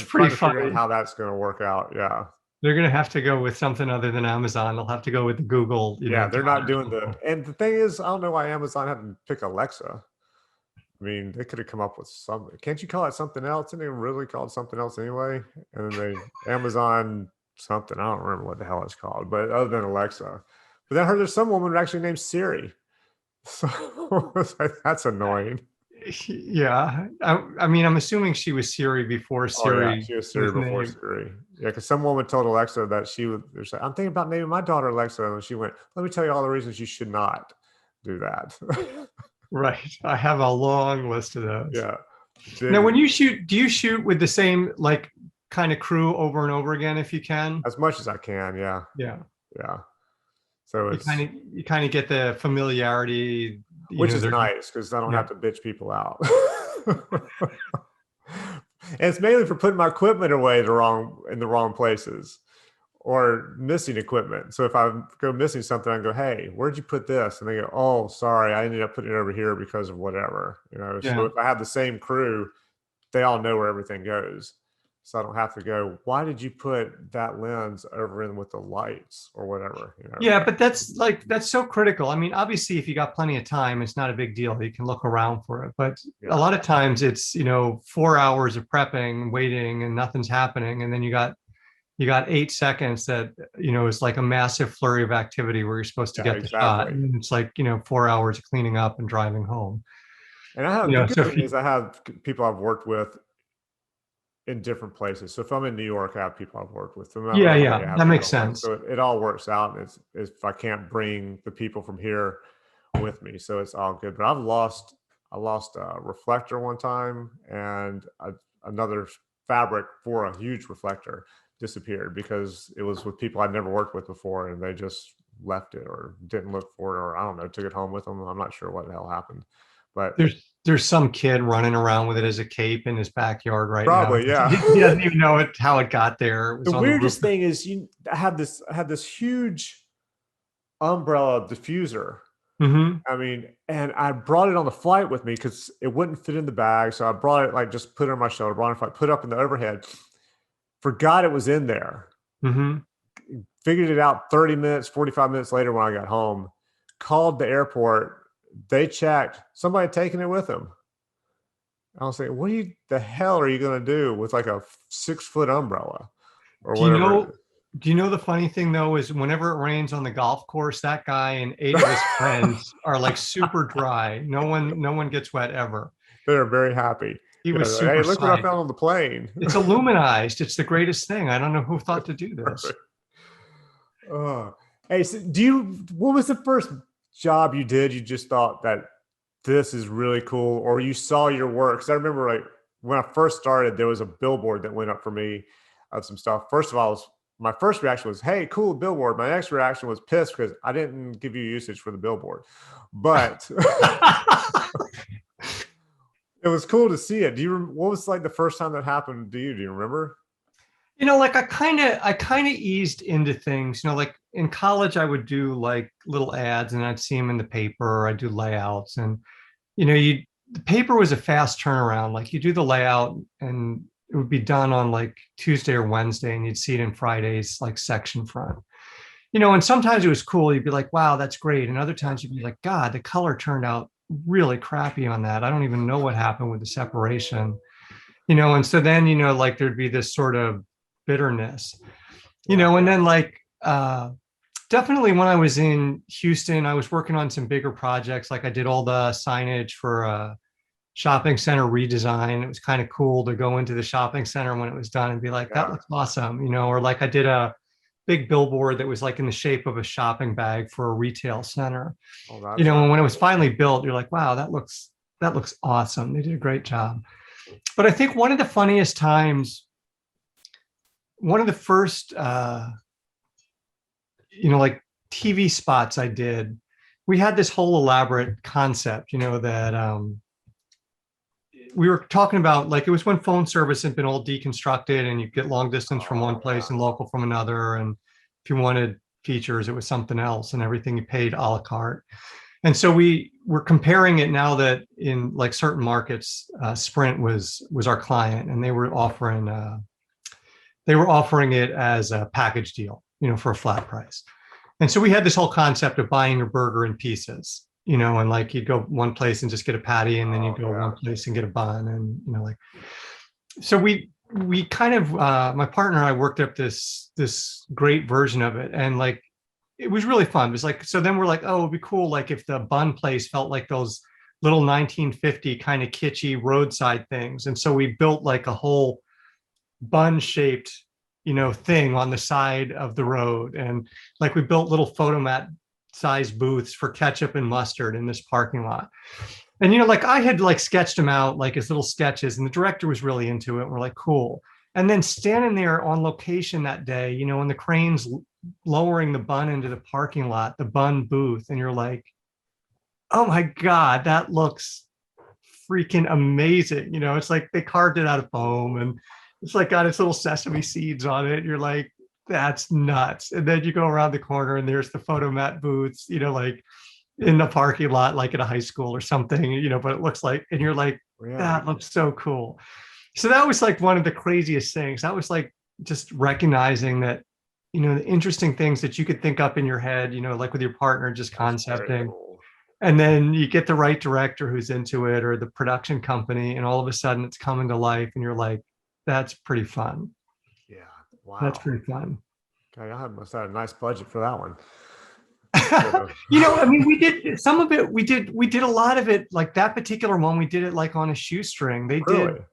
pretty funny. How that's going to work out? Yeah. They're going to have to go with something other than Amazon. They'll have to go with the Google. They're not doing and the thing is, I don't know why Amazon had to pick Alexa. I mean, they could have come up with something. Can't you call it something else? Didn't they really call it something else anyway? And then Amazon something. I don't remember what the hell it's called, but other than Alexa. But then I heard there's some woman actually named Siri. So that's annoying. Yeah. I mean, I'm assuming she was Siri before Siri. Oh, yeah, she was Siri before Siri. Yeah, because some woman told Alexa that she was like, I'm thinking about naming my daughter Alexa. And she went, let me tell you all the reasons you should not do that. Right. I have a long list of those. Yeah. Now, when you shoot, do you shoot with the same like kind of crew over and over again if you can? As much as I can, yeah. Yeah. Yeah. So you kind of get the familiarity, which is nice because I don't have to bitch people out. And it's mainly for putting my equipment away in the wrong places or missing equipment. So if I go missing something, I go, hey, where'd you put this? And they go, oh, sorry, I ended up putting it over here because of whatever. So if I have the same crew, they all know where everything goes. So I don't have to go, why did you put that lens over in with the lights or whatever? Yeah, but that's so critical. I mean, obviously, if you got plenty of time, it's not a big deal. You can look around for it. But a lot of times it's, 4 hours of prepping, waiting, and nothing's happening. And then you got 8 seconds that, is like a massive flurry of activity where you're supposed to get the shot. And it's like, 4 hours of cleaning up and driving home. And I have, the good thing is I have people I've worked with in different places. So if I'm in New York, I have people I've worked with. That makes sense. So it all works out. And it's if I can't bring the people from here with me, so it's all good. But I lost a reflector one time, and another fabric for a huge reflector disappeared because it was with people I'd never worked with before, and they just left it or didn't look for it, or I don't know, took it home with them. I'm not sure what the hell happened. But there's some kid running around with it as a cape in his backyard right probably, now. Yeah. He doesn't even know how it got there. The weirdest thing is I had this huge umbrella diffuser. I mean, and I brought it on the flight with me because it wouldn't fit in the bag. So I brought it, like, just put it on my shoulder, brought it on flight, put it up in the overhead, forgot it was in there. figured it out 30 minutes, 45 minutes later when I got home, called the airport. They checked, somebody had taken it with them. I was like, what the hell are you going to do with like a 6-foot umbrella or Do you whatever? know, do you know the funny thing though is whenever it rains on the golf course, that guy and 8 of his friends are like super dry. No one gets wet ever. They're very happy. He Yeah, was like, super hey, look what I psyched. found on the plane. It's illuminized. It's the greatest thing. I don't know who thought to do this. Hey, so what was the first job you did? You just thought that this is really cool, or you saw your work? Because I remember like when I first started, there was a billboard that went up for me of some stuff. First of all, my first reaction was, hey, cool billboard. My next reaction was pissed because I didn't give you usage for the billboard. But it was cool to see it. What was like the first time that happened to you? Do you remember? Like I kind of eased into things. Like in college, I would do like little ads, and I'd see them in the paper. Or I'd do layouts, and the paper was a fast turnaround. Like you do the layout, and it would be done on like Tuesday or Wednesday, and you'd see it in Friday's like section front. And sometimes it was cool. You'd be like, wow, that's great. And other times you'd be like, God, the color turned out really crappy on that. I don't even know what happened with the separation. And so then, like there'd be this sort of bitterness, and then like definitely when I was in Houston, I was working on some bigger projects. Like I did all the signage for a shopping center redesign. It was kind of cool to go into the shopping center when it was done and be like, that looks awesome, or like I did a big billboard that was like in the shape of a shopping bag for a retail center. And when it was finally built, you're like, wow, that looks awesome. They did a great job. But I think one of the funniest times, one of the first, like TV spots I did, we had this whole elaborate concept, that we were talking about, like it was when phone service had been all deconstructed and you get long distance from one place and local from another. And if you wanted features, it was something else, and everything you paid a la carte. And so we were comparing it now that in like certain markets, Sprint was our client, and they were offering it as a package deal, for a flat price. And so we had this whole concept of buying your burger in pieces, and like you'd go one place and just get a patty, and then you'd go one place and get a bun, and like. So we kind of my partner and I worked up this great version of it, and like it was really fun. It was like, so then we're like, oh, it'd be cool like if the bun place felt like those little 1950 kind of kitschy roadside things. And so we built like a whole bun shaped thing on the side of the road, and like we built little photomat sized booths for ketchup and mustard in this parking lot. And like I had like sketched them out like as little sketches, and the director was really into it. We're like, cool. And then standing there on location that day, when the crane's lowering the bun into the parking lot, the bun booth, and you're like, oh my God, that looks freaking amazing. It's like they carved it out of foam, and it's like got its little sesame seeds on it. You're like, that's nuts. And then you go around the corner and there's the photomat booths, like in the parking lot, like at a high school or something, but it looks like, and you're like, that looks so cool. So that was like one of the craziest things. That was like just recognizing that, the interesting things that you could think up in your head, like with your partner, just concepting. Cool. And then you get the right director who's into it, or the production company, and all of a sudden it's coming to life, and you're like, that's pretty fun. Yeah. Wow. That's pretty fun. Okay, I must have had a nice budget for that one. I mean, we did some of it. We did a lot of it. Like that particular one, we did it like on a shoestring. They really? Did.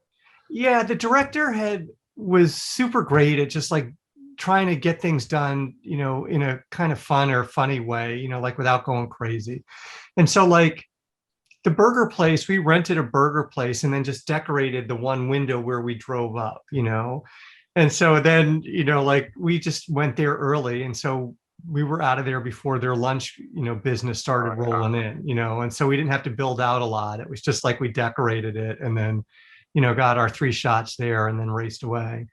Yeah. The director was super great at just like trying to get things done, in a kind of fun or funny way, like without going crazy. And so like the burger place, we rented a burger place and then just decorated the one window where we drove up, And so then, like we just went there early. And so we were out of there before their lunch, business started rolling in, and so we didn't have to build out a lot. It was just like we decorated it and then, got our 3 shots there and then raced away,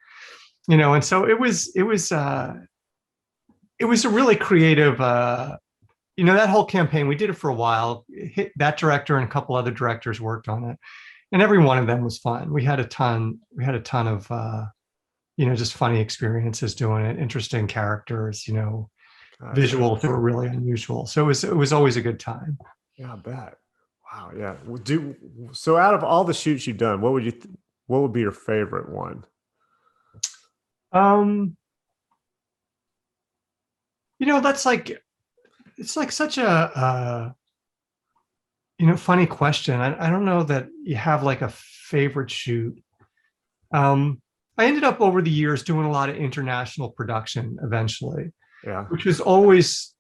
and so it was a really creative, that whole campaign. We did it for a while. That director and a couple other directors worked on it, and every one of them was fun. We had a ton of just funny experiences doing it, interesting characters, Gotcha. visuals that were really unusual. So it was always a good time. Yeah, I bet. Wow. Yeah. So out of all the shoots you've done, what would be your favorite one? Um, that's like it's like such a funny question. I don't know that you have like a favorite shoot. Um, I ended up over the years doing a lot of international production eventually, Yeah. which was always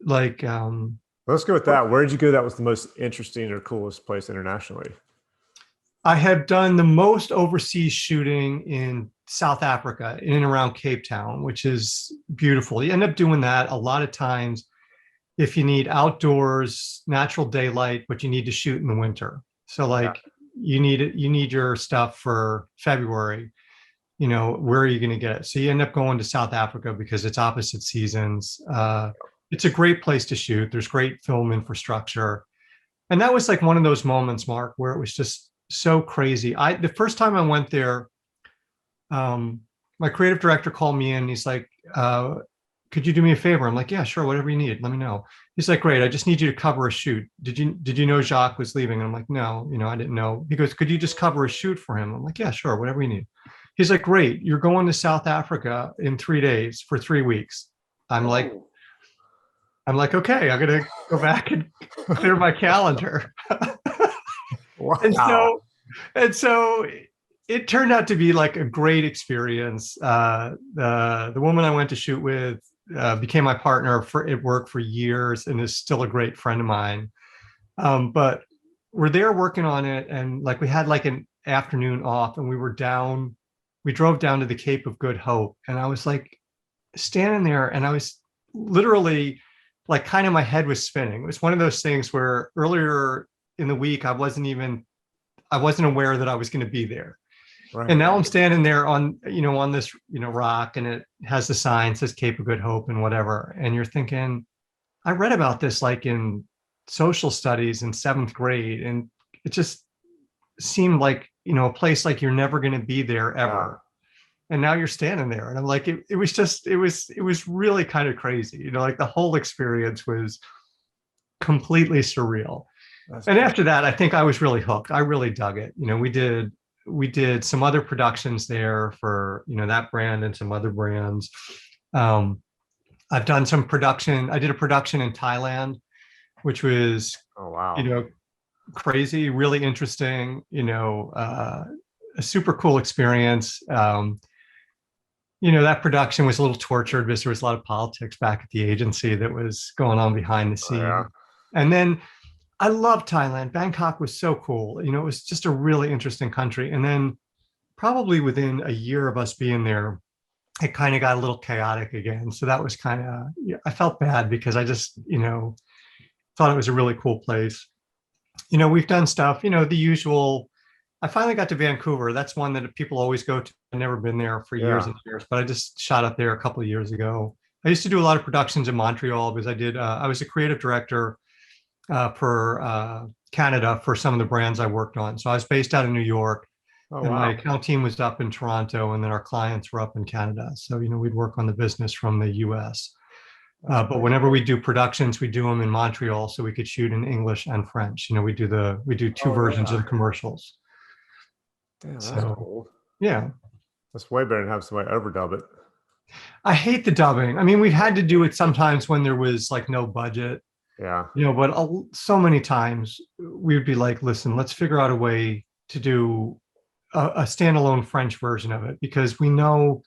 like Let's go with that. Where did you go that was the most interesting or coolest place internationally? I have done the most overseas shooting in South Africa, in and around Cape Town, which is beautiful. You end up doing that a lot of times if you need outdoors, natural daylight, but you need to shoot in the winter. So Yeah. like you need your stuff for February, where are you going to get it? So you end up going to South Africa because it's opposite seasons. It's a great place to shoot. There's great film infrastructure. And that was like one of those moments, Mark, where it was just so crazy. The first time I went there, my creative director called me in. He's like, could you do me a favor? I'm like, yeah, sure, whatever you need, let me know. He's like, great, I just need you to cover a shoot. Did you know Jacques was leaving? And I'm like, no, I didn't know. He goes, could you just cover a shoot for him? I'm like, yeah, sure, whatever you need. He's like, great, you're going to South Africa in 3 days for 3 weeks. I'm like, Oh, okay, I'm gonna go back and clear my calendar. And wow. so it turned out to be like a great experience. The woman I went to shoot with became my partner at work for years and is still a great friend of mine. But we're there working on it, and like we had like an afternoon off, and we drove down to the Cape of Good Hope, and I was like standing there, and I was literally like kind of my head was spinning. It was one of those things where earlier in the week I wasn't aware that I was going to be there. Right. And now I'm standing there on this, rock, and it has the sign says Cape of Good Hope and whatever. And you're thinking, I read about this like in social studies in 7th grade, and it just seemed like, a place like you're never going to be there ever. And now you're standing there. And I'm like, it was really kind of crazy. Like the whole experience was completely surreal. That's And cool. after that, I think I was really hooked. I really dug it. We did some other productions there for that brand and some other brands. I've done some production. I did a production in Thailand, which was Oh, wow. crazy, really interesting. A super cool experience. That production was a little tortured because there was a lot of politics back at the agency that was going on behind the Oh, yeah. scenes. And then I love Thailand. Bangkok was so cool. It was just a really interesting country. And then probably within a year of us being there, it kind of got a little chaotic again. So that was kind of, I felt bad because I just, thought it was a really cool place. We've done stuff, the usual. I finally got to Vancouver. That's one that people always go to. I've never been there for years Yeah. and years, but I just shot up there a couple of years ago. I used to do a lot of productions in Montreal because I was a creative director for Canada for some of the brands I worked on. So I was based out of New York, Oh, and my wow. account team was up in Toronto, and then our clients were up in Canada. So we'd work on the business from the U.S. That's But pretty whenever we cool. do productions, we do them in Montreal, so we could shoot in English and French. We do two Oh, versions of yeah. the commercials. Damn, that's So cool. yeah, That's way better than having somebody overdub it. I hate the dubbing. I mean, we've had to do it sometimes when there was like no budget, Yeah. but so many times we would be like, listen, let's figure out a way to do a standalone French version of it, because we know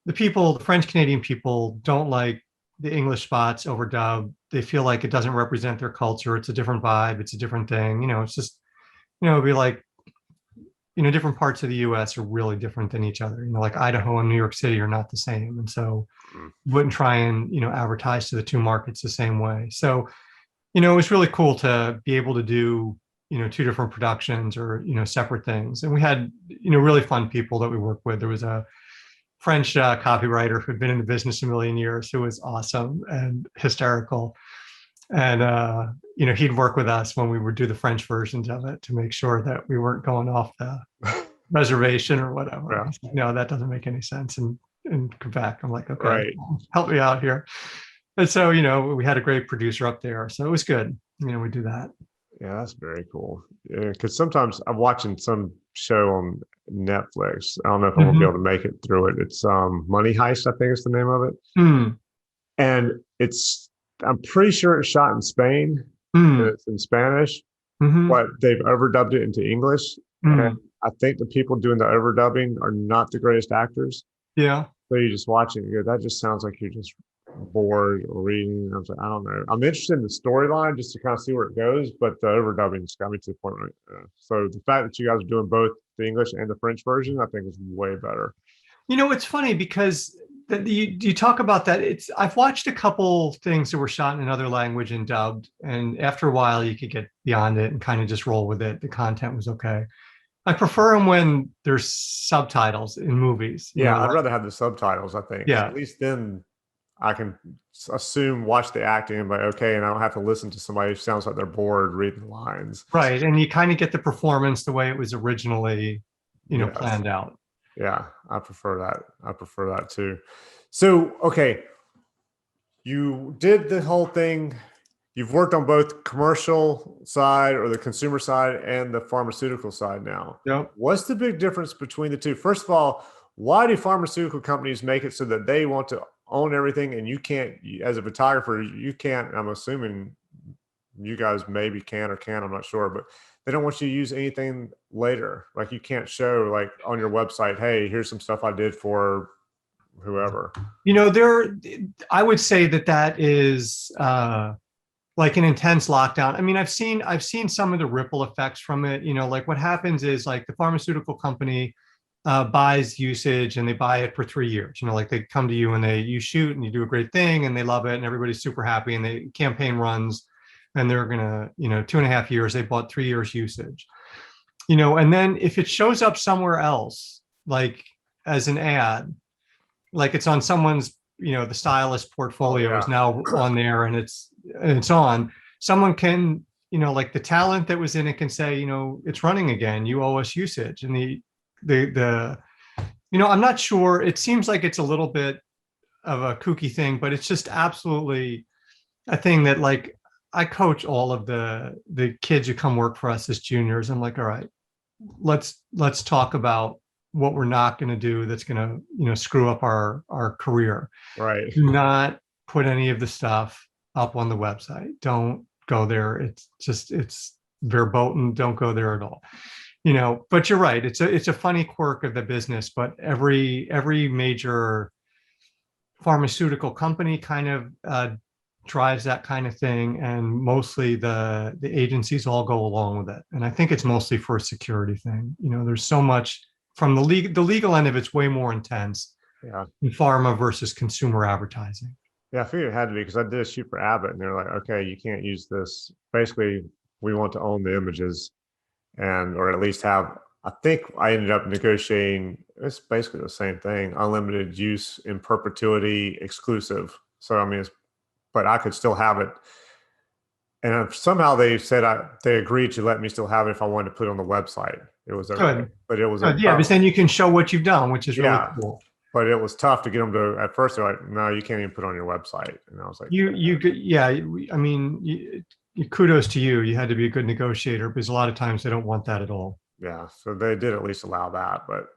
the French Canadian people don't like the English spots overdubbed. They feel like it doesn't represent their culture. It's a different vibe. It's a different thing. It's just, it'd be like, different parts of the US are really different than each other. Like Idaho and New York City are not the same. And so Mm. you wouldn't try and, advertise to the two markets the same way. So, it was really cool to be able to do, two different productions or, separate things. And we had, really fun people that we worked with. There was a French copywriter who'd been in the business a million years who was awesome and hysterical. And, he'd work with us when we would do the French versions of it to make sure that we weren't going off reservation or whatever. Yeah. He's like, no, that doesn't make any sense in Quebec. I'm like, okay, Right. help me out here. And so, we had a great producer up there. So it was good. We do that. Yeah, that's very cool. Yeah, because sometimes I'm watching some show on Netflix. I don't know if I'm gonna be able to make it through it. It's Money Heist, I think is the name of it. Mm. And I'm pretty sure it's shot in Spain. And it's in Spanish, Mm-hmm. but they've overdubbed it into English. And I think the people doing the overdubbing are not the greatest actors. Yeah. So you just watch it and go, that just sounds like you're just bored or reading. I was like, I don't know. I'm interested in the storyline just to kind of see where it goes, but the overdubbing just got me to the point right now. So the fact that you guys are doing both the English and the French version, I think is way better. It's funny because you talk about that. I've watched a couple things that were shot in another language and dubbed, and after a while you could get beyond it and kind of just roll with it. The content was okay. I prefer them when there's subtitles in movies. Yeah, I'd rather have the subtitles, I think. Yeah. At least then I can watch the acting and be like, okay, and I don't have to listen to somebody who sounds like they're bored reading the lines. Right. And you kind of get the performance the way it was originally, Yes. planned out. Yeah, I prefer that. I prefer that too. So, okay, you did the whole thing. You've worked on both commercial side or the consumer side and the pharmaceutical side now. Yep. What's the big difference between the two? First of all, why do pharmaceutical companies make it so that they want to own everything and you can't, as a photographer, you can't, I'm assuming you guys maybe can or can't, I'm not sure, but they don't want you to use anything later. Like you can't show like on your website, hey, here's some stuff I did for whoever. I would say that is like an intense lockdown. I mean, I've seen some of the ripple effects from it. Like what happens is like the pharmaceutical company buys usage and they buy it for 3 years. Like they come to you and you shoot and you do a great thing and they love it and everybody's super happy and the campaign runs and they're gonna, 2.5 years, they bought 3 years usage. And then if it shows up somewhere else, like as an ad, like it's on someone's, the stylist portfolio is now on there and it's on, someone can, like the talent that was in it can say, it's running again, you owe us usage. And I'm not sure, it seems like it's a little bit of a kooky thing, but it's just absolutely a thing that like I coach all of the kids who come work for us as juniors. I'm like, all right, let's talk about what we're not going to do that's going to screw up our career. Right. Do not put any of the stuff up on the website. Don't go there. It's verboten. Don't go there at all. But you're right. It's a funny quirk of the business, but every major pharmaceutical company kind of drives that kind of thing, and mostly the agencies all go along with it. And I think it's mostly for a security thing. There's so much from the legal end of it's way more intense. Yeah. In pharma versus consumer advertising. Yeah, I figured it had to be because I did a shoot for Abbott and they're like, okay, you can't use this. Basically, we want to own the images or at least have, I think I ended up negotiating, it's basically the same thing, unlimited use in perpetuity exclusive. So, I mean, but I could still have it. And somehow they said they agreed to let me still have it if I wanted to put it on the website. It was okay. Good. But it was yeah, but then you can show what you've done, which is really cool. But it was tough to get them to. At first, they're like, "No, you can't even put it on your website." And I was like, I mean, kudos to you. You had to be a good negotiator because a lot of times they don't want that at all. Yeah, so they did at least allow that. But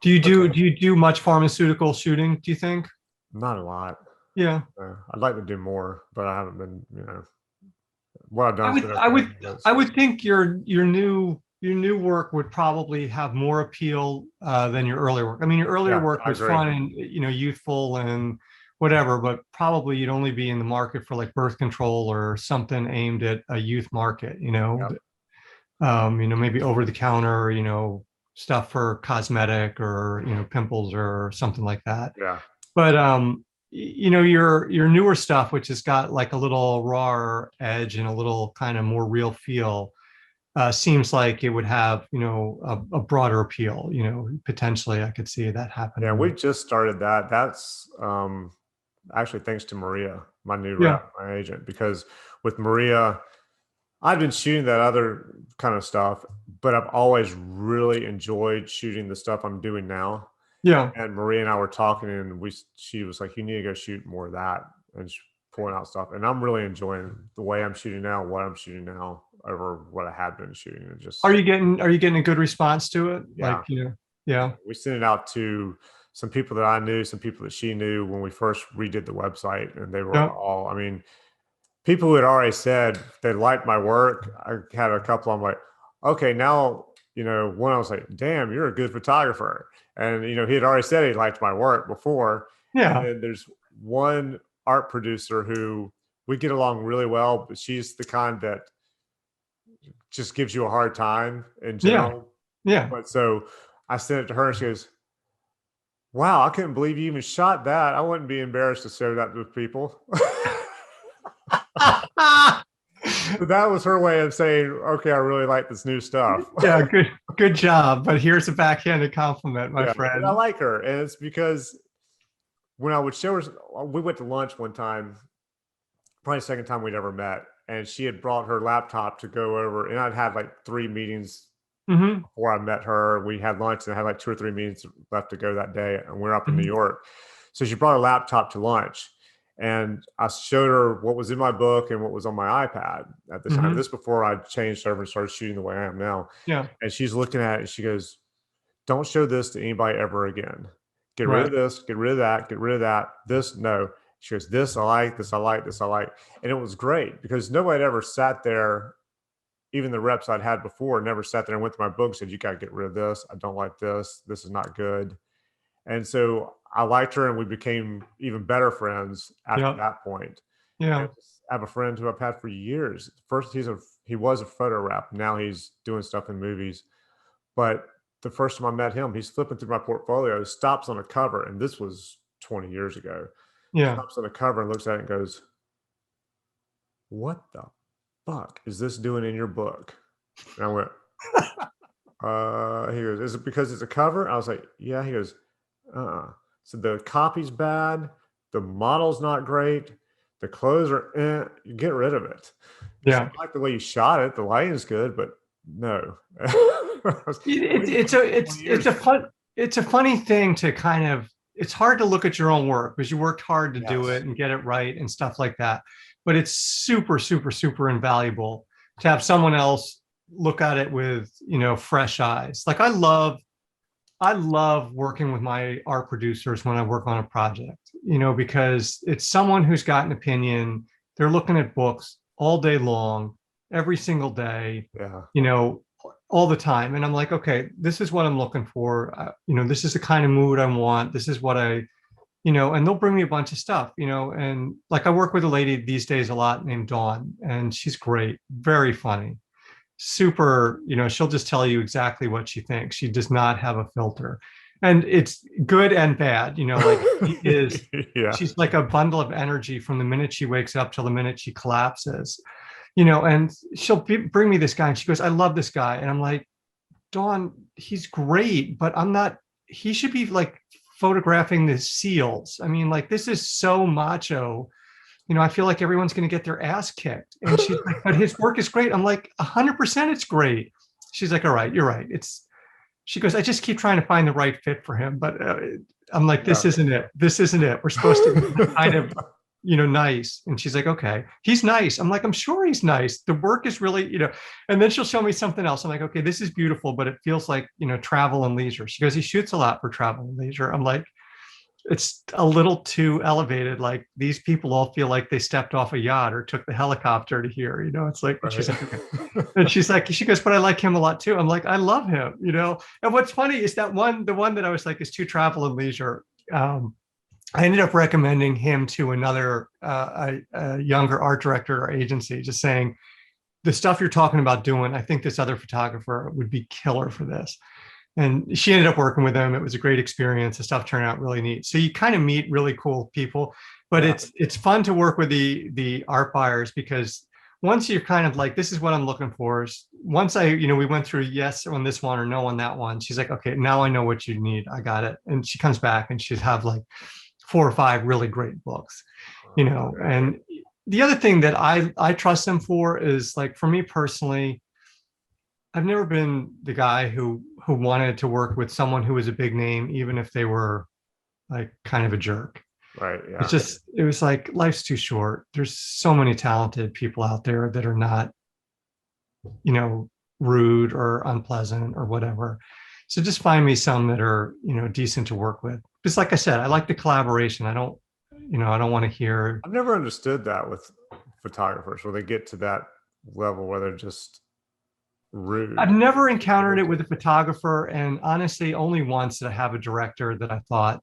do you do much pharmaceutical shooting? Do you think? Not a lot. Yeah, I'd like to do more, but I haven't been. What I've done. I would think your new work would probably have more appeal than your earlier work. I mean, your earlier work was fun and youthful and whatever, but probably you'd only be in the market for like birth control or something aimed at a youth market. Maybe over the counter, stuff for cosmetic or pimples or something like that. Yeah. But your newer stuff, which has got like a little raw edge and a little kind of more real feel. Seems like it would have, a broader appeal. Potentially, I could see that happening. Yeah, we just started that. That's actually thanks to Maria, my new rep, my agent, because with Maria, I've been shooting that other kind of stuff, but I've always really enjoyed shooting the stuff I'm doing now. Yeah. And Maria and I were talking, and she was like, "You need to go shoot more of that," and she's pulling out stuff. And I'm really enjoying the way I'm shooting now, what I'm shooting now over what I had been shooting. And just Are you getting a good response to it? yeah, Yeah. we sent it out to some people that I knew, some people that she knew when we first redid the website, and they were Yeah. all, I mean, people who had already said they liked my work. I had a couple. I'm like, okay, now, one I was like, damn, you're a good photographer. And, he had already said he liked my work before. And Yeah. then there's one art producer who we get along really well, but she's the kind that just gives you a hard time in Yeah. general. Yeah. But so I sent it to her and she goes, wow, I couldn't believe you even shot that. I wouldn't be embarrassed to show that to people. So that was her way of saying, okay, I really like this new stuff. Yeah, good job. But here's a backhanded compliment, my Yeah, but I friend. like her. And it's because when I would show her, we went to lunch one time, probably the second time we'd ever met. And she had brought her laptop to go over. And I'd had like 3 meetings Mm-hmm. before I met her. We had lunch and I had like 2 or 3 meetings left to go that day. And we're up in New York. So she brought her laptop to lunch. And I showed her what was in my book and what was on my iPad at the time. Mm-hmm. This before I changed over and started shooting the way I am now. Yeah. And she's looking at it and she goes, don't show this to anybody ever again. Get rid of Right. this, get rid of that, get rid of that. This, no. She goes, this I like, this I like, this I like. And it was great because nobody ever sat there, even the reps I'd had before, never sat there and went to my book and said, you got to get rid of this. I don't like this. This is not good. And so I liked her and we became even better friends after Yeah. that point. Yeah. I have a friend who I've had for years. First, he was a photo rep. Now he's doing stuff in movies. But the first time I met him, he's flipping through my portfolio, stops on a cover, and this was 20 years ago. Yeah. Stops on a cover and looks at it and goes, what the fuck is this doing in your book? And I went, he goes, is it because it's a cover? I was like, yeah. He goes, so the copy's bad, the model's not great, the clothes are get rid of it. Yeah. I like the way you shot it, the lighting's good, but no. It's a funny thing to kind of, it's hard to look at your own work because you worked hard to do it and get it right and stuff like that. But it's super, super, super invaluable to have someone else look at it with, fresh eyes. Like I love working with my art producers when I work on a project, because it's someone who's got an opinion. They're looking at books all day long, every single day, all the time. And I'm like, okay, this is what I'm looking for. This is the kind of mood I want. This is what and they'll bring me a bunch of stuff, and like I work with a lady these days a lot named Dawn, and she's great, very funny, super, she'll just tell you exactly what she thinks. She does not have a filter. And it's good and bad, like she's like a bundle of energy from the minute she wakes up till the minute she collapses. And she'll bring me this guy and she goes, I love this guy. And I'm like, Dawn, he's great, but he should be like photographing the seals. I mean, like, this is so macho. I feel like everyone's going to get their ass kicked. And she's like, but his work is great. I'm like, 100% it's great. She's like, all right, you're right. She goes, I just keep trying to find the right fit for him. But I'm like, this isn't it. This isn't it. We're supposed to be kind of, nice. And she's like, okay, he's nice. I'm like, I'm sure he's nice. The work is really, and then she'll show me something else. I'm like, okay, this is beautiful, but it feels like, travel and leisure. She goes, he shoots a lot for travel and leisure. I'm like, it's a little too elevated. Like these people all feel like they stepped off a yacht or took the helicopter to here, it's like, right. She's like, okay. And she goes, but I like him a lot too. I'm like, I love him, And what's funny is that the one that I was like is too travel and leisure. I ended up recommending him to another a younger art director or agency, just saying, the stuff you're talking about doing, I think this other photographer would be killer for this. And she ended up working with him. It was a great experience. The stuff turned out really neat. So you kind of meet really cool people, but it's fun to work with the art buyers, because once you're kind of like, this is what I'm looking for. Once we went through yes on this one or no on that one, she's like, okay, now I know what you need. I got it. And she comes back and she'd have like 4 or 5 really great books, and the other thing that I trust them for is, like, for me personally, I've never been the guy who wanted to work with someone who was a big name, even if they were like kind of a jerk. Right. It's Yeah. just, it was like, life's too short. There's so many talented people out there that are not, you know, rude or unpleasant or whatever. So just find me some that are, you know, decent to work with. Because like I said, I like the collaboration. I don't, you know, I don't want to hear. I've never understood that with photographers where they get to that level where they're just I've rude. never encountered it with a photographer, and honestly, only once did I have a director that I thought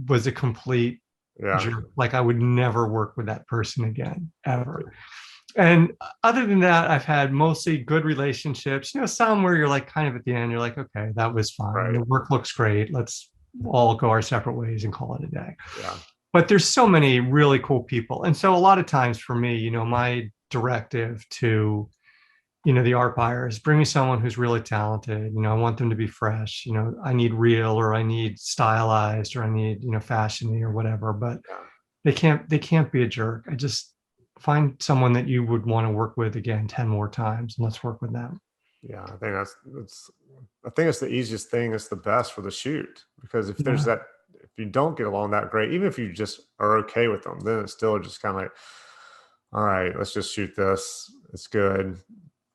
was a complete Yeah. jerk. Like I would never work with that person again, ever. And other than that, I've had mostly good relationships. You know, some where you're like kind of at the end, you're like, okay, that was fine. Right. The work looks great. Let's all go our separate ways and call it a day. Yeah. But there's so many really cool people. And so a lot of times for me, you know, my directive to, you know, the art buyers, bring me someone who's really talented. You know, I want them to be fresh. You know, I need real, or I need stylized, or I need, you know, fashiony or whatever, but Yeah. they can't be a jerk. I just find someone that you would want to work with again 10 more times, and let's work with them. Yeah. I think I think it's the easiest thing. It's the best for the shoot because if there's Yeah. that, if you don't get along that great, even if you just are okay with them, then it's still just kind of like, all right, let's just shoot this. It's good.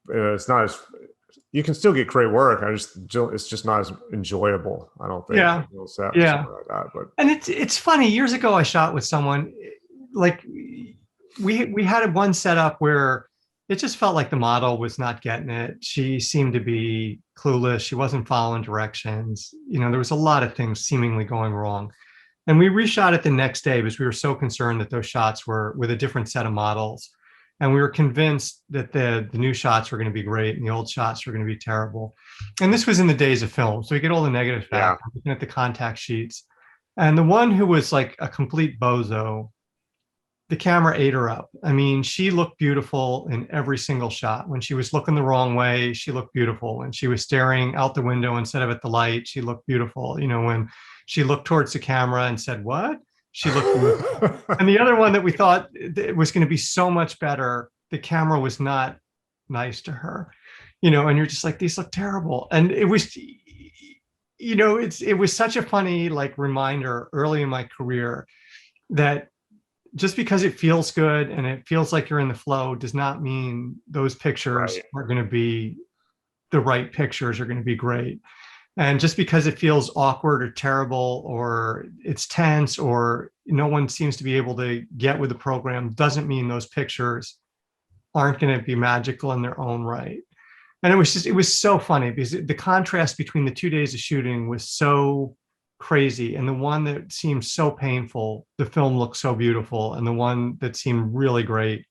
It's not as, you can still get great work. It's just not as enjoyable. I don't think. Yeah. Set or Yeah. something like that. But And it's funny. Years ago, I shot with someone like we had one setup where it just felt like the model was not getting it. She seemed to be clueless. She wasn't following directions. You know, there was a lot of things seemingly going wrong. And we reshot it the next day because we were so concerned that those shots were with a different set of models. And we were convinced that the new shots were going to be great and the old shots were going to be terrible. And this was in the days of film. So we get all the negatives back. yeah, I'm looking at the contact sheets. And the one who was like a complete bozo, the camera ate her up. I mean, she looked beautiful in every single shot. When she was looking the wrong way, she looked beautiful. When she was staring out the window instead of at the light, she looked beautiful. You know, when she looked towards the camera and said, "What?" She looked beautiful. And the other one that we thought it was going to be so much better, the camera was not nice to her. You know, and you're just like, these look terrible. And it was, you know, it was such a funny like reminder early in my career that just because it feels good and it feels like you're in the flow does not mean those pictures right. are going to be the right pictures, are going to be great. And just because it feels awkward or terrible or it's tense or no one seems to be able to get with the program doesn't mean those pictures aren't going to be magical in their own right. And it was so funny because the contrast between the 2 days of shooting was so crazy. And the one that seemed so painful, the film looked so beautiful. And the one that seemed really great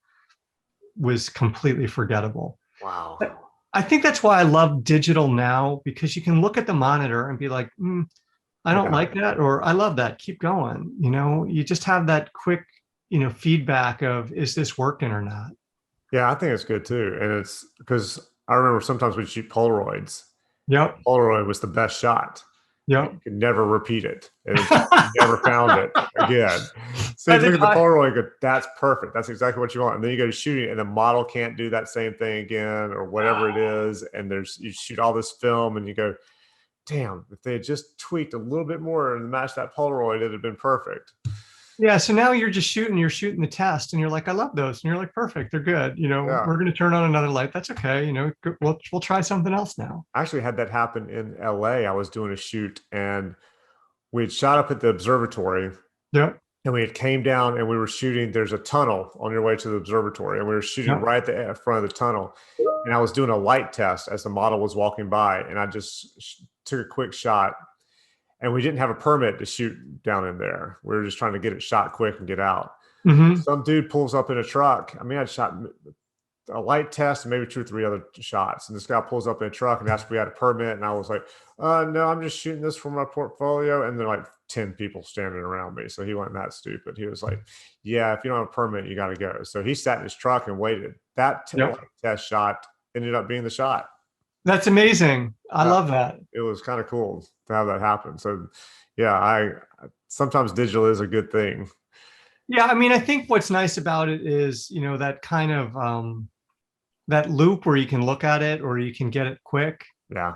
was completely forgettable. Wow. I think that's why I love digital now, because you can look at the monitor and be like, I don't Yeah. like that, or I love that. Keep going. You know, you just have that quick, you know, feedback of, is this working or not? Yeah, I think it's good too. And it's because I remember sometimes we'd shoot Polaroids. Yep. Polaroid was the best shot. Yep. You could never repeat it. And you never found it again. So you look at the Polaroid and go, that's perfect. That's exactly what you want. And then you go to shooting and the model can't do that same thing again or whatever it is. And you shoot all this film and you go, damn, if they had just tweaked a little bit more and matched that Polaroid, it'd have been perfect. Yeah. So now you're shooting the test and you're like, I love those. And you're like, perfect. They're good. You know, Yeah. we're going to turn on another light. That's okay. You know, we'll try something else now. I actually had that happen in LA. I was doing a shoot and we had shot up at the observatory. Yep. And we had came down and we were shooting. There's a tunnel on your way to the observatory, and we were shooting right at the front of the tunnel. And I was doing a light test as the model was walking by, and I just took a quick shot. And we didn't have a permit to shoot down in there. We were just trying to get it shot quick and get out. Mm-hmm. Some dude pulls up in a truck. I mean, I'd shot a light test and maybe 2 or 3 other shots. And this guy pulls up in a truck and asked if we had a permit. And I was like, no, I'm just shooting this for my portfolio. And then like 10 people standing around me. So he wasn't that stupid. He was like, yeah, if you don't have a permit, you got to go. So he sat in his truck and waited. That test shot ended up being the shot. That's amazing. I love that. It was kind of cool to have that happen. So yeah, I sometimes digital is a good thing. Yeah. I mean, I think what's nice about it is, you know, that kind of that loop where you can look at it or you can get it quick. Yeah.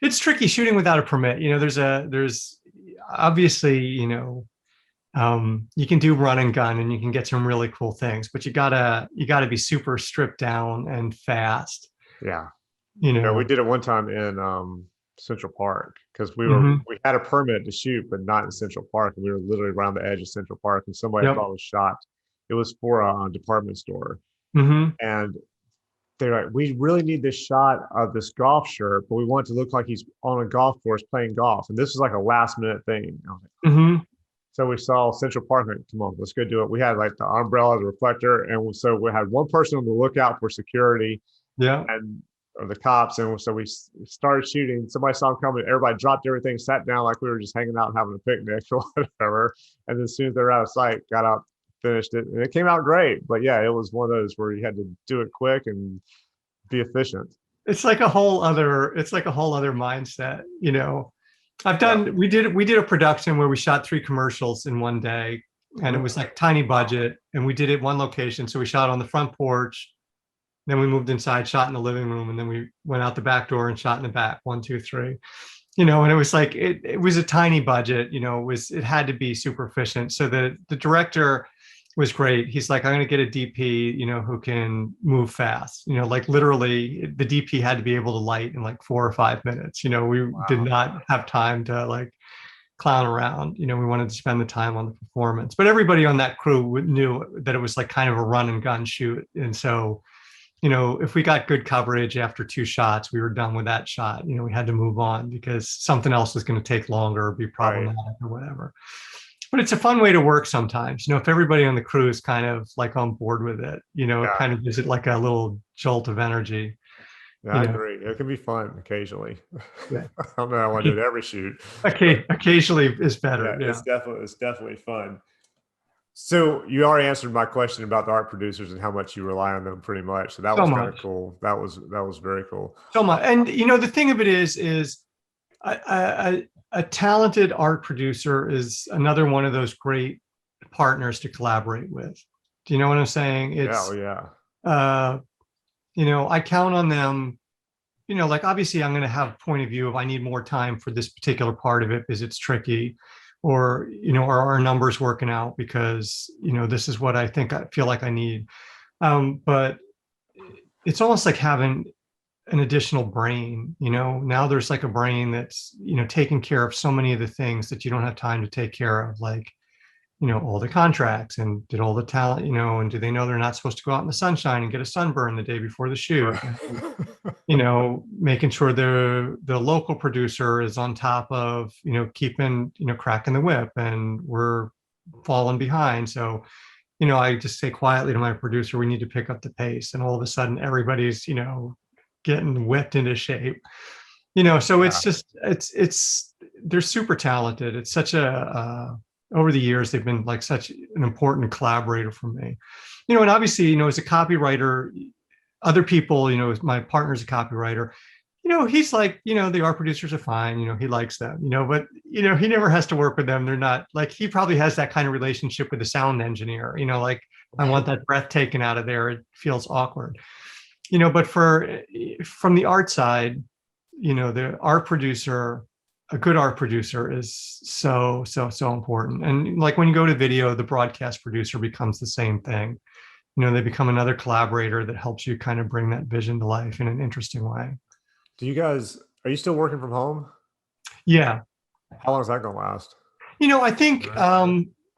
It's tricky shooting without a permit. There's obviously, you can do run and gun and you can get some really cool things, but you gotta be super stripped down and fast. Yeah. Yeah, we did it one time in Central Park because we had a permit to shoot, but not in Central Park. And we were literally around the edge of Central Park, and somebody thought it was shot. It was for a department store, and they're like, "We really need this shot of this golf shirt, but we want it to look like he's on a golf course playing golf." And this was like a last minute thing. I was like, so we saw Central Park. Like, come on, let's go do it. We had like the umbrella, the reflector, and so we had one person on the lookout for security. And or the cops, and so we started shooting. Somebody saw him coming, everybody dropped everything, sat down like we were just hanging out and having a picnic or whatever, and then as soon as they were out of sight, got up, finished it, and it came out great. But yeah, it was one of those where you had to do it quick and be efficient. It's like a whole other mindset. We did a production where we shot 3 commercials in one day, and it was like tiny budget, and we did it one location. So we shot on the front porch, then we moved inside, shot in the living room, and then we went out the back door and shot in the back, 1, 2, 3. And it was like it was a tiny budget. It had to be super efficient. So the director was great. He's like, I'm going to get a DP, who can move fast. Like literally, the DP had to be able to light in like 4 or 5 minutes. We did not have time to like clown around. We wanted to spend the time on the performance. But everybody on that crew knew that it was like kind of a run and gun shoot, and so. If we got good coverage after 2 shots, we were done with that shot. We had to move on because something else was going to take longer or be problematic or whatever. But it's a fun way to work sometimes. If everybody on the crew is kind of like on board with it, it kind of gives it like a little jolt of energy. Yeah, I agree. It can be fun occasionally. I don't know. I want to do it every shoot. Okay, occasionally is better. It's definitely fun. So you already answered my question about the art producers and how much you rely on them pretty much. So that was kind of cool. That was very cool. So much. And the thing of it is a talented art producer is another one of those great partners to collaborate with. Do you know what I'm saying? I count on them. Like obviously I'm going to have a point of view if I need more time for this particular part of it because it's tricky. Or, are our numbers working out because, this is what I feel like I need. But it's almost like having an additional brain, now there's like a brain that's, taking care of so many of the things that you don't have time to take care of, like, all the contracts and did all the talent, and do they know they're not supposed to go out in the sunshine and get a sunburn the day before the shoot? Making sure the local producer is on top of, keeping, cracking the whip, and we're falling behind. So, I just say quietly to my producer, we need to pick up the pace. And all of a sudden everybody's, getting whipped into shape. So it's just, they're super talented. It's such over the years, they've been like such an important collaborator for me, and obviously, as a copywriter, other people, my partner's a copywriter, he's like, the art producers are fine, he likes them, but, he never has to work with them. They're not like, he probably has that kind of relationship with the sound engineer, like, I want that breath taken out of there. It feels awkward, but from the art side, the art producer, a good art producer is so important. And like when you go to video, the broadcast producer becomes the same thing. They become another collaborator that helps you kind of bring that vision to life in an interesting way. Are you still working from home? Yeah. How long is that going to last?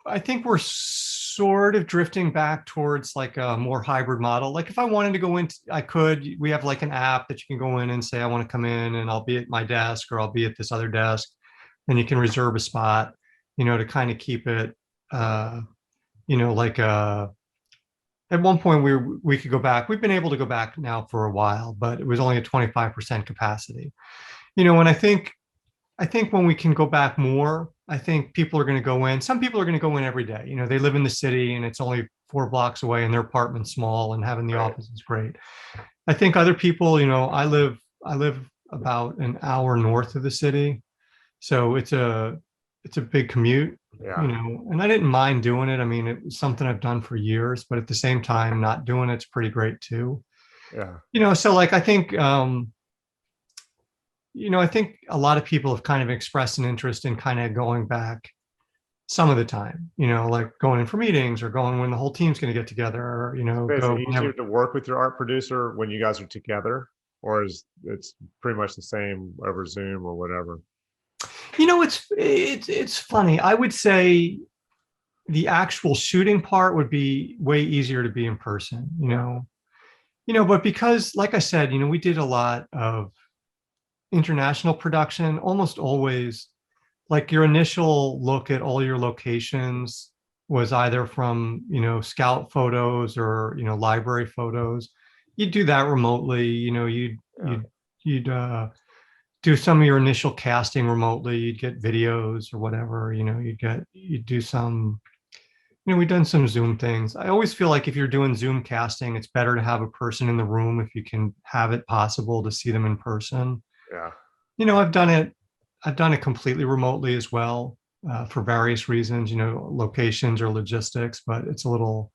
I think we're sort of drifting back towards like a more hybrid model. Like if I wanted to go in, I could. We have like an app that you can go in and say, I want to come in and I'll be at my desk or I'll be at this other desk. And you can reserve a spot, to kind of keep it, like at one point we could go back. We've been able to go back now for a while, but it was only at 25% capacity. And I think when we can go back more, I think people are going to go in. Some people are going to go in every day. They live in the city and it's only 4 blocks away and their apartment's small and having the office is great. I think other people, I live about an hour north of the city. So it's a big commute, and I didn't mind doing it. I mean, it was something I've done for years, but at the same time, not doing it's pretty great too. Yeah. So like I think a lot of people have kind of expressed an interest in kind of going back some of the time, like going in for meetings or going when the whole team's going to get together, or, Is it go easier whenever. to work with your art producer when you guys are together, or is it's pretty much the same over Zoom or whatever? It's funny. I would say the actual shooting part would be way easier to be in person, Yeah. but because, like I said, we did a lot of international production, almost always like your initial look at all your locations was either from, scout photos or, library photos. You'd do that remotely, Yeah. you'd do some of your initial casting remotely. You'd get videos or whatever, you'd do some, we've done some Zoom things. I always feel like if you're doing Zoom casting, it's better to have a person in the room if you can have it possible to see them in person. Yeah. I've done it. I've done it completely remotely as well, for various reasons, locations or logistics, but it's a little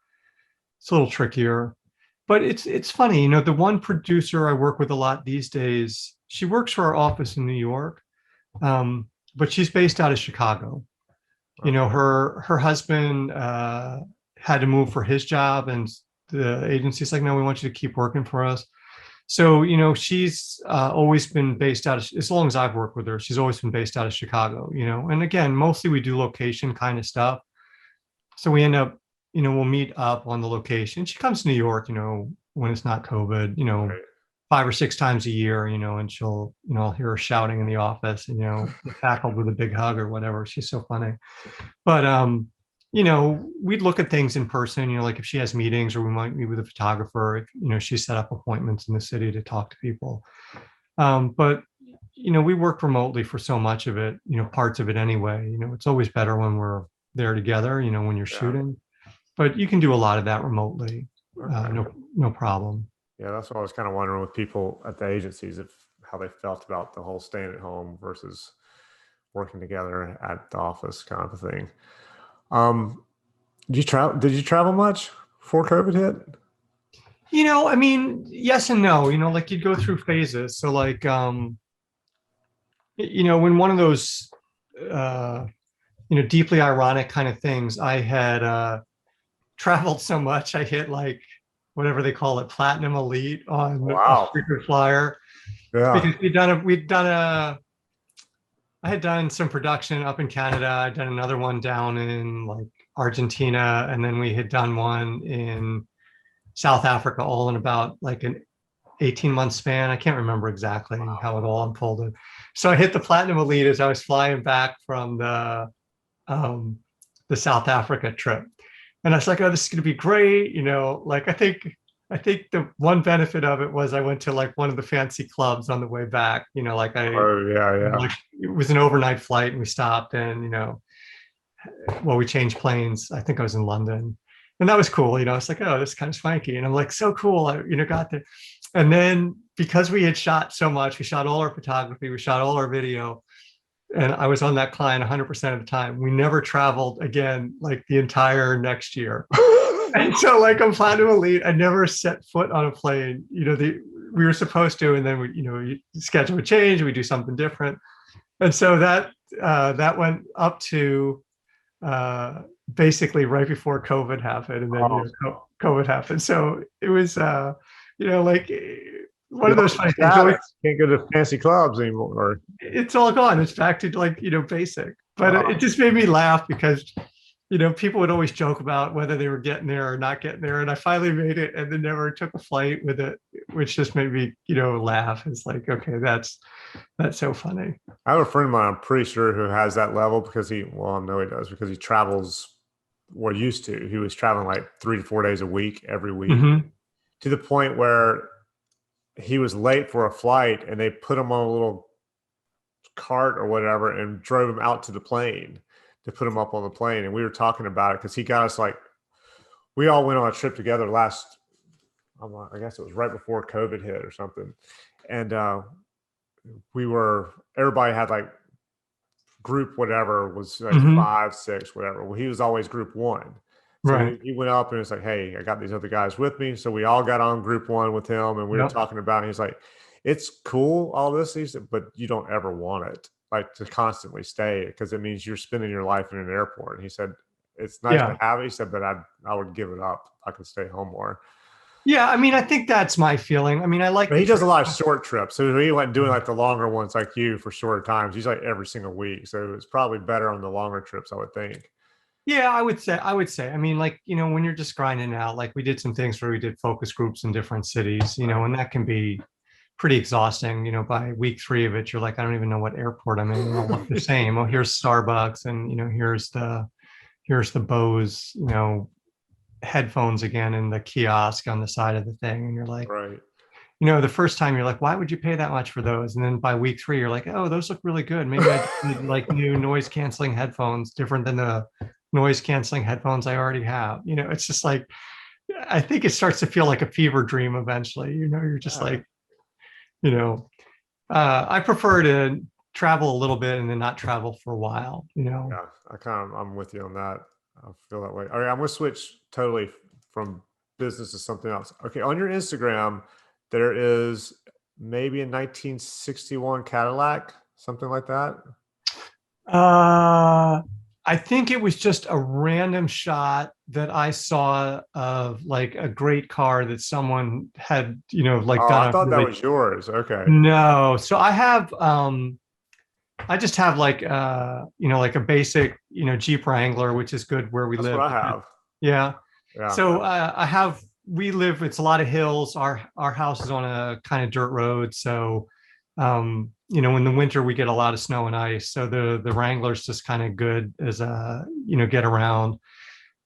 trickier. But it's funny, the one producer I work with a lot these days, she works for our office in New York, but she's based out of Chicago. Okay. Her husband had to move for his job, and the agency's like, no, we want you to keep working for us. So, she's always been based out of, as long as I've worked with her, she's always been based out of Chicago, and again, mostly we do location kind of stuff. So we end up, we'll meet up on the location. She comes to New York, when it's not COVID, Right. 5 or 6 times a year, and she'll, I'll hear her shouting in the office, and, tackled with a big hug or whatever. She's so funny. But we'd look at things in person, like if she has meetings or we might meet with a photographer, if, she set up appointments in the city to talk to people. But we work remotely for so much of it, parts of it anyway. It's always better when we're there together, when you're Yeah. shooting. But you can do a lot of that remotely. Okay. No problem. Yeah, that's what I was kind of wondering with people at the agencies, if how they felt about the whole staying at home versus working together at the office kind of a thing. Um, did you travel? Did you travel much before COVID hit? I mean, yes and no, like you'd go through phases. So like, when one of those, uh, deeply ironic kind of things, I had traveled so much, I hit like whatever they call it, platinum elite on a Wow. frequent flyer, Yeah. because I had done some production up in Canada. I'd done another one down in like Argentina, and then we had done one in South Africa, all in about like an 18-month span. I can't remember exactly how it all unfolded. So I hit the platinum elite as I was flying back from um, the South Africa trip. And I was like, oh, this is going to be great. Like I think the one benefit of it was I went to like one of the fancy clubs on the way back, like Oh yeah, yeah. like it was an overnight flight and we stopped and, well, we changed planes. I think I was in London and that was cool. It's like, oh, this is kind of swanky. And I'm like, so cool. I, got there. And then because we had shot so much, we shot all our photography, we shot all our video, and I was on that client 100% of the time. We never traveled again, like the entire next year. And so, like, I'm platinum elite. I never set foot on a plane. We were supposed to, and then we schedule would change. We do something different, and so that went up to basically right before COVID happened, and then Oh, COVID happened. So it was like one you of those lost your funny things. Always, status. Can't go to fancy clubs anymore. it's all gone. It's back to like basic. But it Oh, just made me laugh because people would always joke about whether they were getting there or not getting there. And I finally made it and then never took a flight with it, which just made me, laugh. It's like, okay, that's so funny. I have a friend of mine, I'm pretty sure, who has that level because well, I know he does because he travels, well, used to. He was traveling like 3 to 4 days a week, every week, Hmm. to the point where he was late for a flight and they put him on a little cart or whatever and drove him out to the plane to put him up on the plane. And we were talking about it because he got us like, we all went on a trip together last, I guess it was right before COVID hit or something. And everybody had like group whatever was like Hmm. 5, 6, whatever. Well, he was always group one. So Right. he went up and was like, hey, I got these other guys with me. So we all got on group one with him and we were Yep. talking about it. He's like, it's cool, all this, he said, but you don't ever want it, like to constantly stay, because it means you're spending your life in an airport. And he said, it's nice to Yeah. have it. He said, but I would give it up. I could stay home more. Yeah. I mean, I think that's my feeling. I mean, I like But the he does a trip. lot of short trips. So he went doing like the longer ones like you for shorter times. He's like every single week. So it's probably better on the longer trips, I would think. Yeah, I would say. I mean, like, when you're just grinding out, like we did some things where we did focus groups in different cities, Right. and that can be pretty exhausting. By week three of it, you're like, I don't even know what airport I'm in. They all look the same. Oh, here's Starbucks, and here's the Bose, headphones again in the kiosk on the side of the thing. And you're like, Right. the first time you're like, why would you pay that much for those? And then by week three, you're like, oh, those look really good. Maybe I just need like new noise canceling headphones, different than the noise canceling headphones I already have. It's just like, I think it starts to feel like a fever dream eventually. You're just Yeah. like, you know, I prefer to travel a little bit and then not travel for a while. Yeah, I'm with you on that. I feel that way. All right, I'm gonna switch totally from business to something else. Okay, on your Instagram, there is maybe a 1961 Cadillac, something like that. Uh, I think it was just a random shot that I saw of like a great car that someone had, like Oh, done I a thought that really was yours. Okay, no. So I just have like like a basic, Jeep Wrangler, which is good where we that's what live. I have. Yeah. Yeah, So we live, it's a lot of hills. Our house is on a kind of dirt road. So, in the winter we get a lot of snow and ice. So the Wrangler's just kind of good as get around.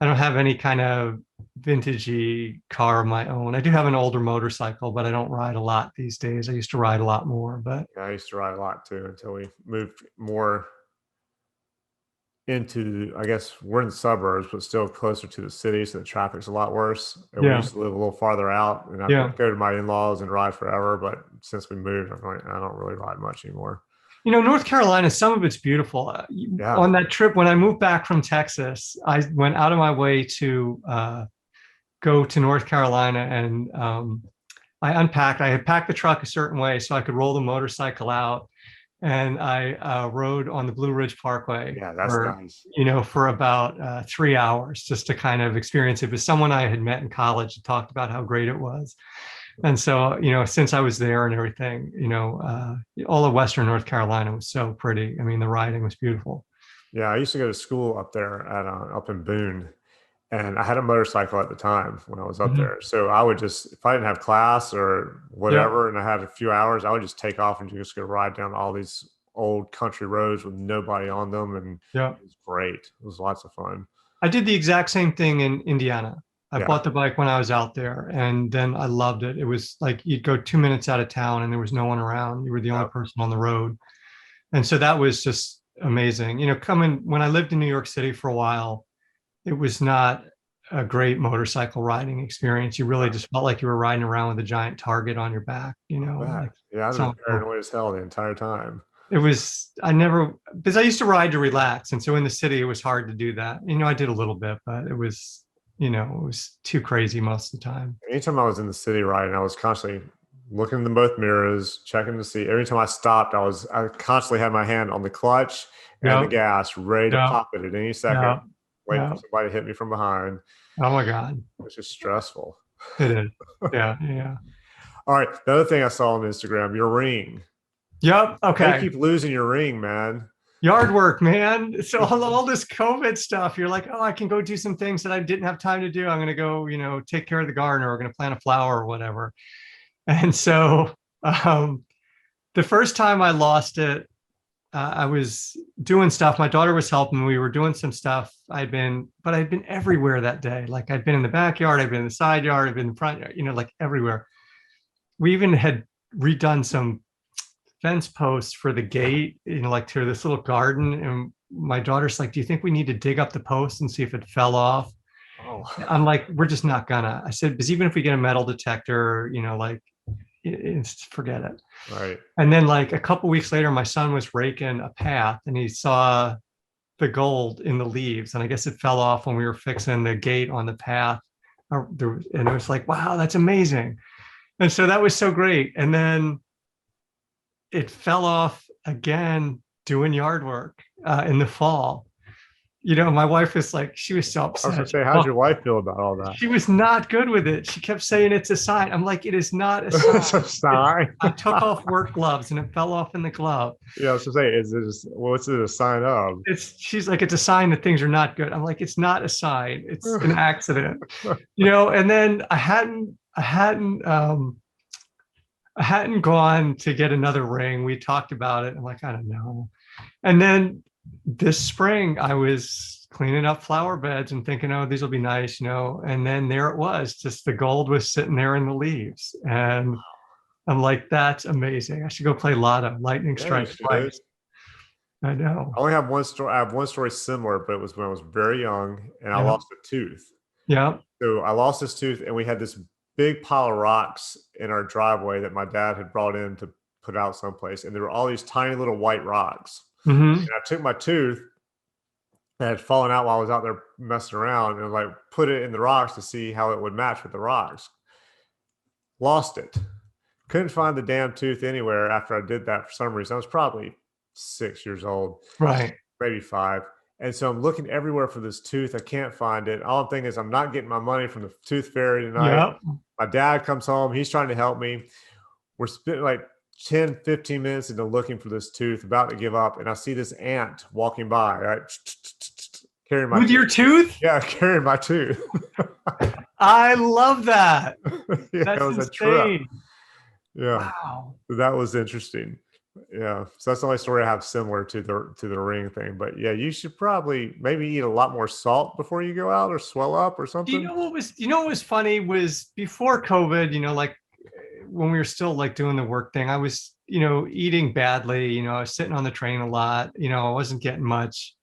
I don't have any kind of vintagey car of my own. I do have an older motorcycle, but I don't ride a lot these days. I used to ride a lot more, but yeah. I used to ride a lot too until we moved more into, I guess we're in the suburbs, but still closer to the city, so the traffic's a lot worse. And we yeah, used to live a little farther out, and I'd yeah. go to my in-laws and ride forever. But since we moved, I don't really ride much anymore. North Carolina, some of it's beautiful. Yeah, On that trip, when I moved back from Texas, I went out of my way to go to North Carolina and I unpacked. I had packed the truck a certain way so I could roll the motorcycle out. And I rode on the Blue Ridge Parkway yeah, that's nice. for about 3 hours just to kind of experience it with someone I had met in college and talked about how great it was. And so, since I was there and everything, all of Western North Carolina was so pretty. I mean, the riding was beautiful. Yeah, I used to go to school up there at up in Boone, and I had a motorcycle at the time when I was up Mhm. there. So I would just, if I didn't have class or Yeah. whatever, and I had a few hours, I would just take off and just go ride down all these old country roads with nobody on them, and Yeah. it was great. It was lots of fun. I did the exact same thing in Indiana. I Yeah. bought the bike when I was out there and then I loved it. It was like you'd go 2 minutes out of town and there was no one around. You were the only Yep. person on the road. And so that was just amazing. Coming when I lived in New York City for a while, it was not a great motorcycle riding experience. You really Right. just felt like you were riding around with a giant target on your back, I bet. like Yeah, I've been some paranoid as hell the entire time. it was I never because I used to ride to relax. And so in the city it was hard to do that. I did a little bit, but it was too crazy most of the time. Anytime I was in the city riding, I was constantly looking in both mirrors, checking to see. Every time I stopped, I constantly had my hand on the clutch and the Yeah, gas, ready to yeah, pop it at any second, yeah, waiting yeah. for somebody to hit me from behind. Oh my God. It's just stressful. It is. Yeah, yeah. All right. The other thing I saw on Instagram, your ring. Yep. How you Okay. keep losing your ring, man? Yard work, man. So all this COVID stuff, you're like, oh, I can go do some things that I didn't have time to do. I'm going to go, take care of the garden or we're going to plant a flower or whatever. And so the first time I lost it, I was doing stuff. My daughter was helping. We were doing some stuff. But I'd been everywhere that day. Like I'd been in the backyard, I'd been in the side yard, I'd been in the front yard, like everywhere. We even had redone some fence posts for the gate, like to this little garden. And my daughter's like, do you think we need to dig up the post and see if it fell off? Oh, I'm like, we're just not gonna. I said, because even if we get a metal detector, like, forget it. right. And then like a couple weeks later, my son was raking a path and he saw the gold in the leaves. And I guess it fell off when we were fixing the gate on the path. And it was like, wow, that's amazing. And so that was so great. And then it fell off again doing yard work in the fall. My wife was like, she was so I was upset. gonna say, how'd your wife feel about all that? She was not good with it. She kept saying it's a sign. I'm like, it is not a sign. It's a sign. I took off work gloves and it fell off in the glove. Yeah, I was gonna say, what's it a sign of? She's like, it's a sign that things are not good. I'm like, it's not a sign. It's an accident. And then I hadn't gone to get another ring. We talked about it. I'm like, I don't know. And then this spring I was cleaning up flower beds and thinking, oh, these will be nice, and then there it was, just the gold was sitting there in the leaves. And I'm like, that's amazing. I should go play lotto, lightning strikes twice. I know. I only have one story. I have one story similar, but it was when I was very young and I lost a tooth. Yeah. So I lost this tooth and we had this big pile of rocks in our driveway that my dad had brought in to put out someplace. And there were all these tiny little white rocks. Mm-hmm. And I took my tooth that had fallen out while I was out there messing around and like put it in the rocks to see how it would match with the rocks. Lost it. Couldn't find the damn tooth anywhere after I did that for some reason. I was probably 6 years old. Right. Maybe 5. And so I'm looking everywhere for this tooth. I can't find it. All I'm thinking is I'm not getting my money from the tooth fairy tonight. Yep. My dad comes home. He's trying to help me. We're spending like 10, 15 minutes into looking for this tooth, about to give up. And I see this ant walking by, right? Carrying my with your tooth? Yeah, carrying my tooth. I love that. Yeah, that's it was insane. a trip. Yeah. Wow. That was interesting. Yeah. So that's the only story I have similar to the ring thing. But yeah, you should probably maybe eat a lot more salt before you go out or swell up or something. What was funny was before COVID, like when we were still like doing the work thing, I was, eating badly, I was sitting on the train a lot, I wasn't getting much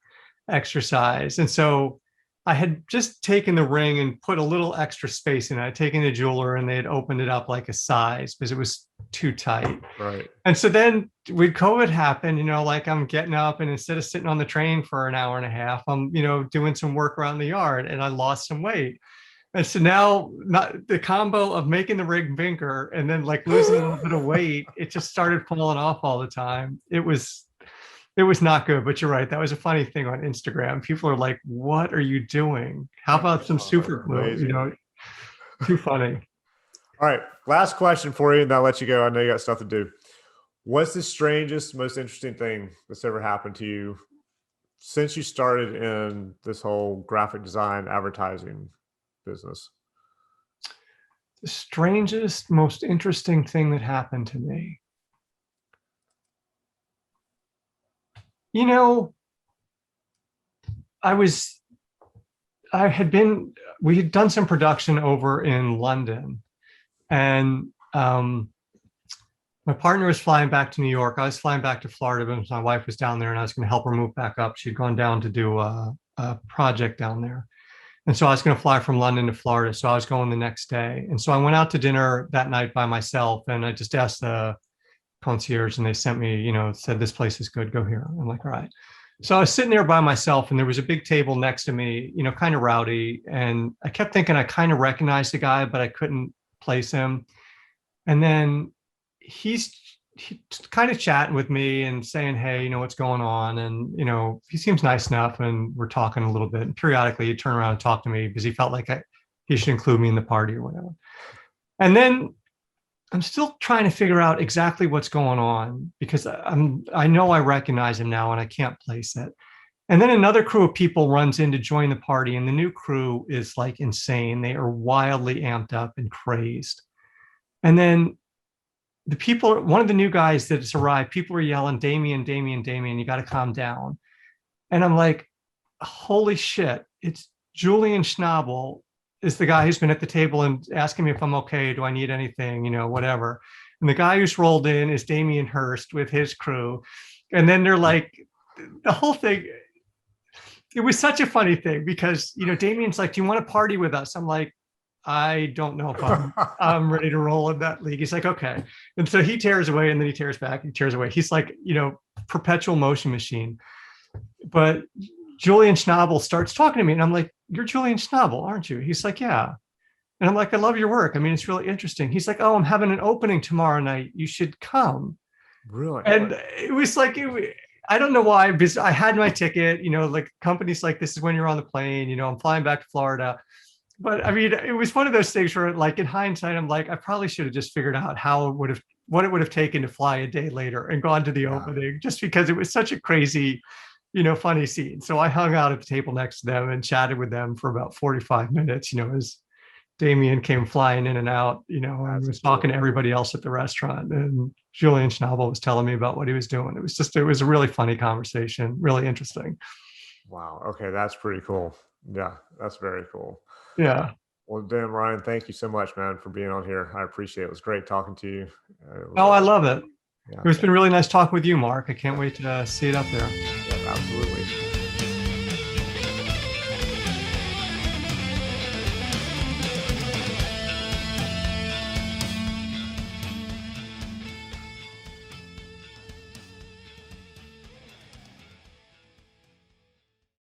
exercise. And so I had just taken the ring and put a little extra space in it. I'd taken the jeweler and they had opened it up like a size because it was too tight. Right. And so then when COVID happened, like I'm getting up and instead of sitting on the train for an hour and a half, I'm, doing some work around the yard and I lost some weight. And so now not the combo of making the ring bigger and then like losing a little bit of weight, it just started falling off all the time. It was not good, but you're right. That was a funny thing on Instagram. People are like, what are you doing? How about some super glue? Too funny. All right. Last question for you, and I'll let you go. I know you got stuff to do. What's the strangest, most interesting thing that's ever happened to you since you started in this whole graphic design advertising business? The strangest, most interesting thing that happened to me. We had done some production over in London, and my partner was flying back to New York. I was flying back to Florida, but my wife was down there and I was going to help her move back up. She'd gone down to do a project down there. And so I was going to fly from London to Florida. So I was going the next day. And so I went out to dinner that night by myself and I just asked the concierge and they sent me, said, this place is good, go here. I'm like, all right. So I was sitting there by myself and there was a big table next to me, kind of rowdy. And I kept thinking I kind of recognized the guy, but I couldn't place him. And then he's kind of chatting with me and saying, hey, what's going on? And, he seems nice enough. And we're talking a little bit. And periodically he'd turn around and talk to me because he felt like he should include me in the party or whatever. And then I'm still trying to figure out exactly what's going on because I know I recognize him now and I can't place it. And then another crew of people runs in to join the party and the new crew is like insane. They are wildly amped up and crazed. And then one of the new guys that's arrived, people are yelling, Damien, Damien, Damien, you got to calm down. And I'm like, holy shit, it's Julian Schnabel is the guy who's been at the table and asking me if I'm okay, do I need anything, whatever. And the guy who's rolled in is Damien Hirst with his crew. And then they're like, the whole thing, it was such a funny thing because, Damien's like, do you want to party with us? I'm like, I don't know if I'm ready to roll in that league. He's like, okay. And so he tears away and then he tears back, he tears away. He's like, perpetual motion machine. But, Julian Schnabel starts talking to me, and I'm like, "You're Julian Schnabel, aren't you?" He's like, "Yeah." And I'm like, "I love your work. I mean, it's really interesting." He's like, "Oh, I'm having an opening tomorrow night. You should come." Really? And it was like, I don't know why, because I had my ticket, like companies like this is when you're on the plane, I'm flying back to Florida. But I mean, it was one of those things where, like, in hindsight, I'm like, I probably should have just figured out what it would have taken to fly a day later and gone to the opening, just because it was such a crazy, funny scene. So I hung out at the table next to them and chatted with them for about 45 minutes, as Damien came flying in and out, and was talking to everybody else at the restaurant. And Julian Schnabel was telling me about what he was doing. It was a really funny conversation, really interesting. Wow. Okay. That's pretty cool. Yeah. That's very cool. Yeah. Well, Dan, Ryan, thank you so much, man, for being on here. I appreciate it. It was great talking to you. I love it. Yeah. It's been really nice talking with you, Mark. I can't wait to see it up there. Yeah, absolutely.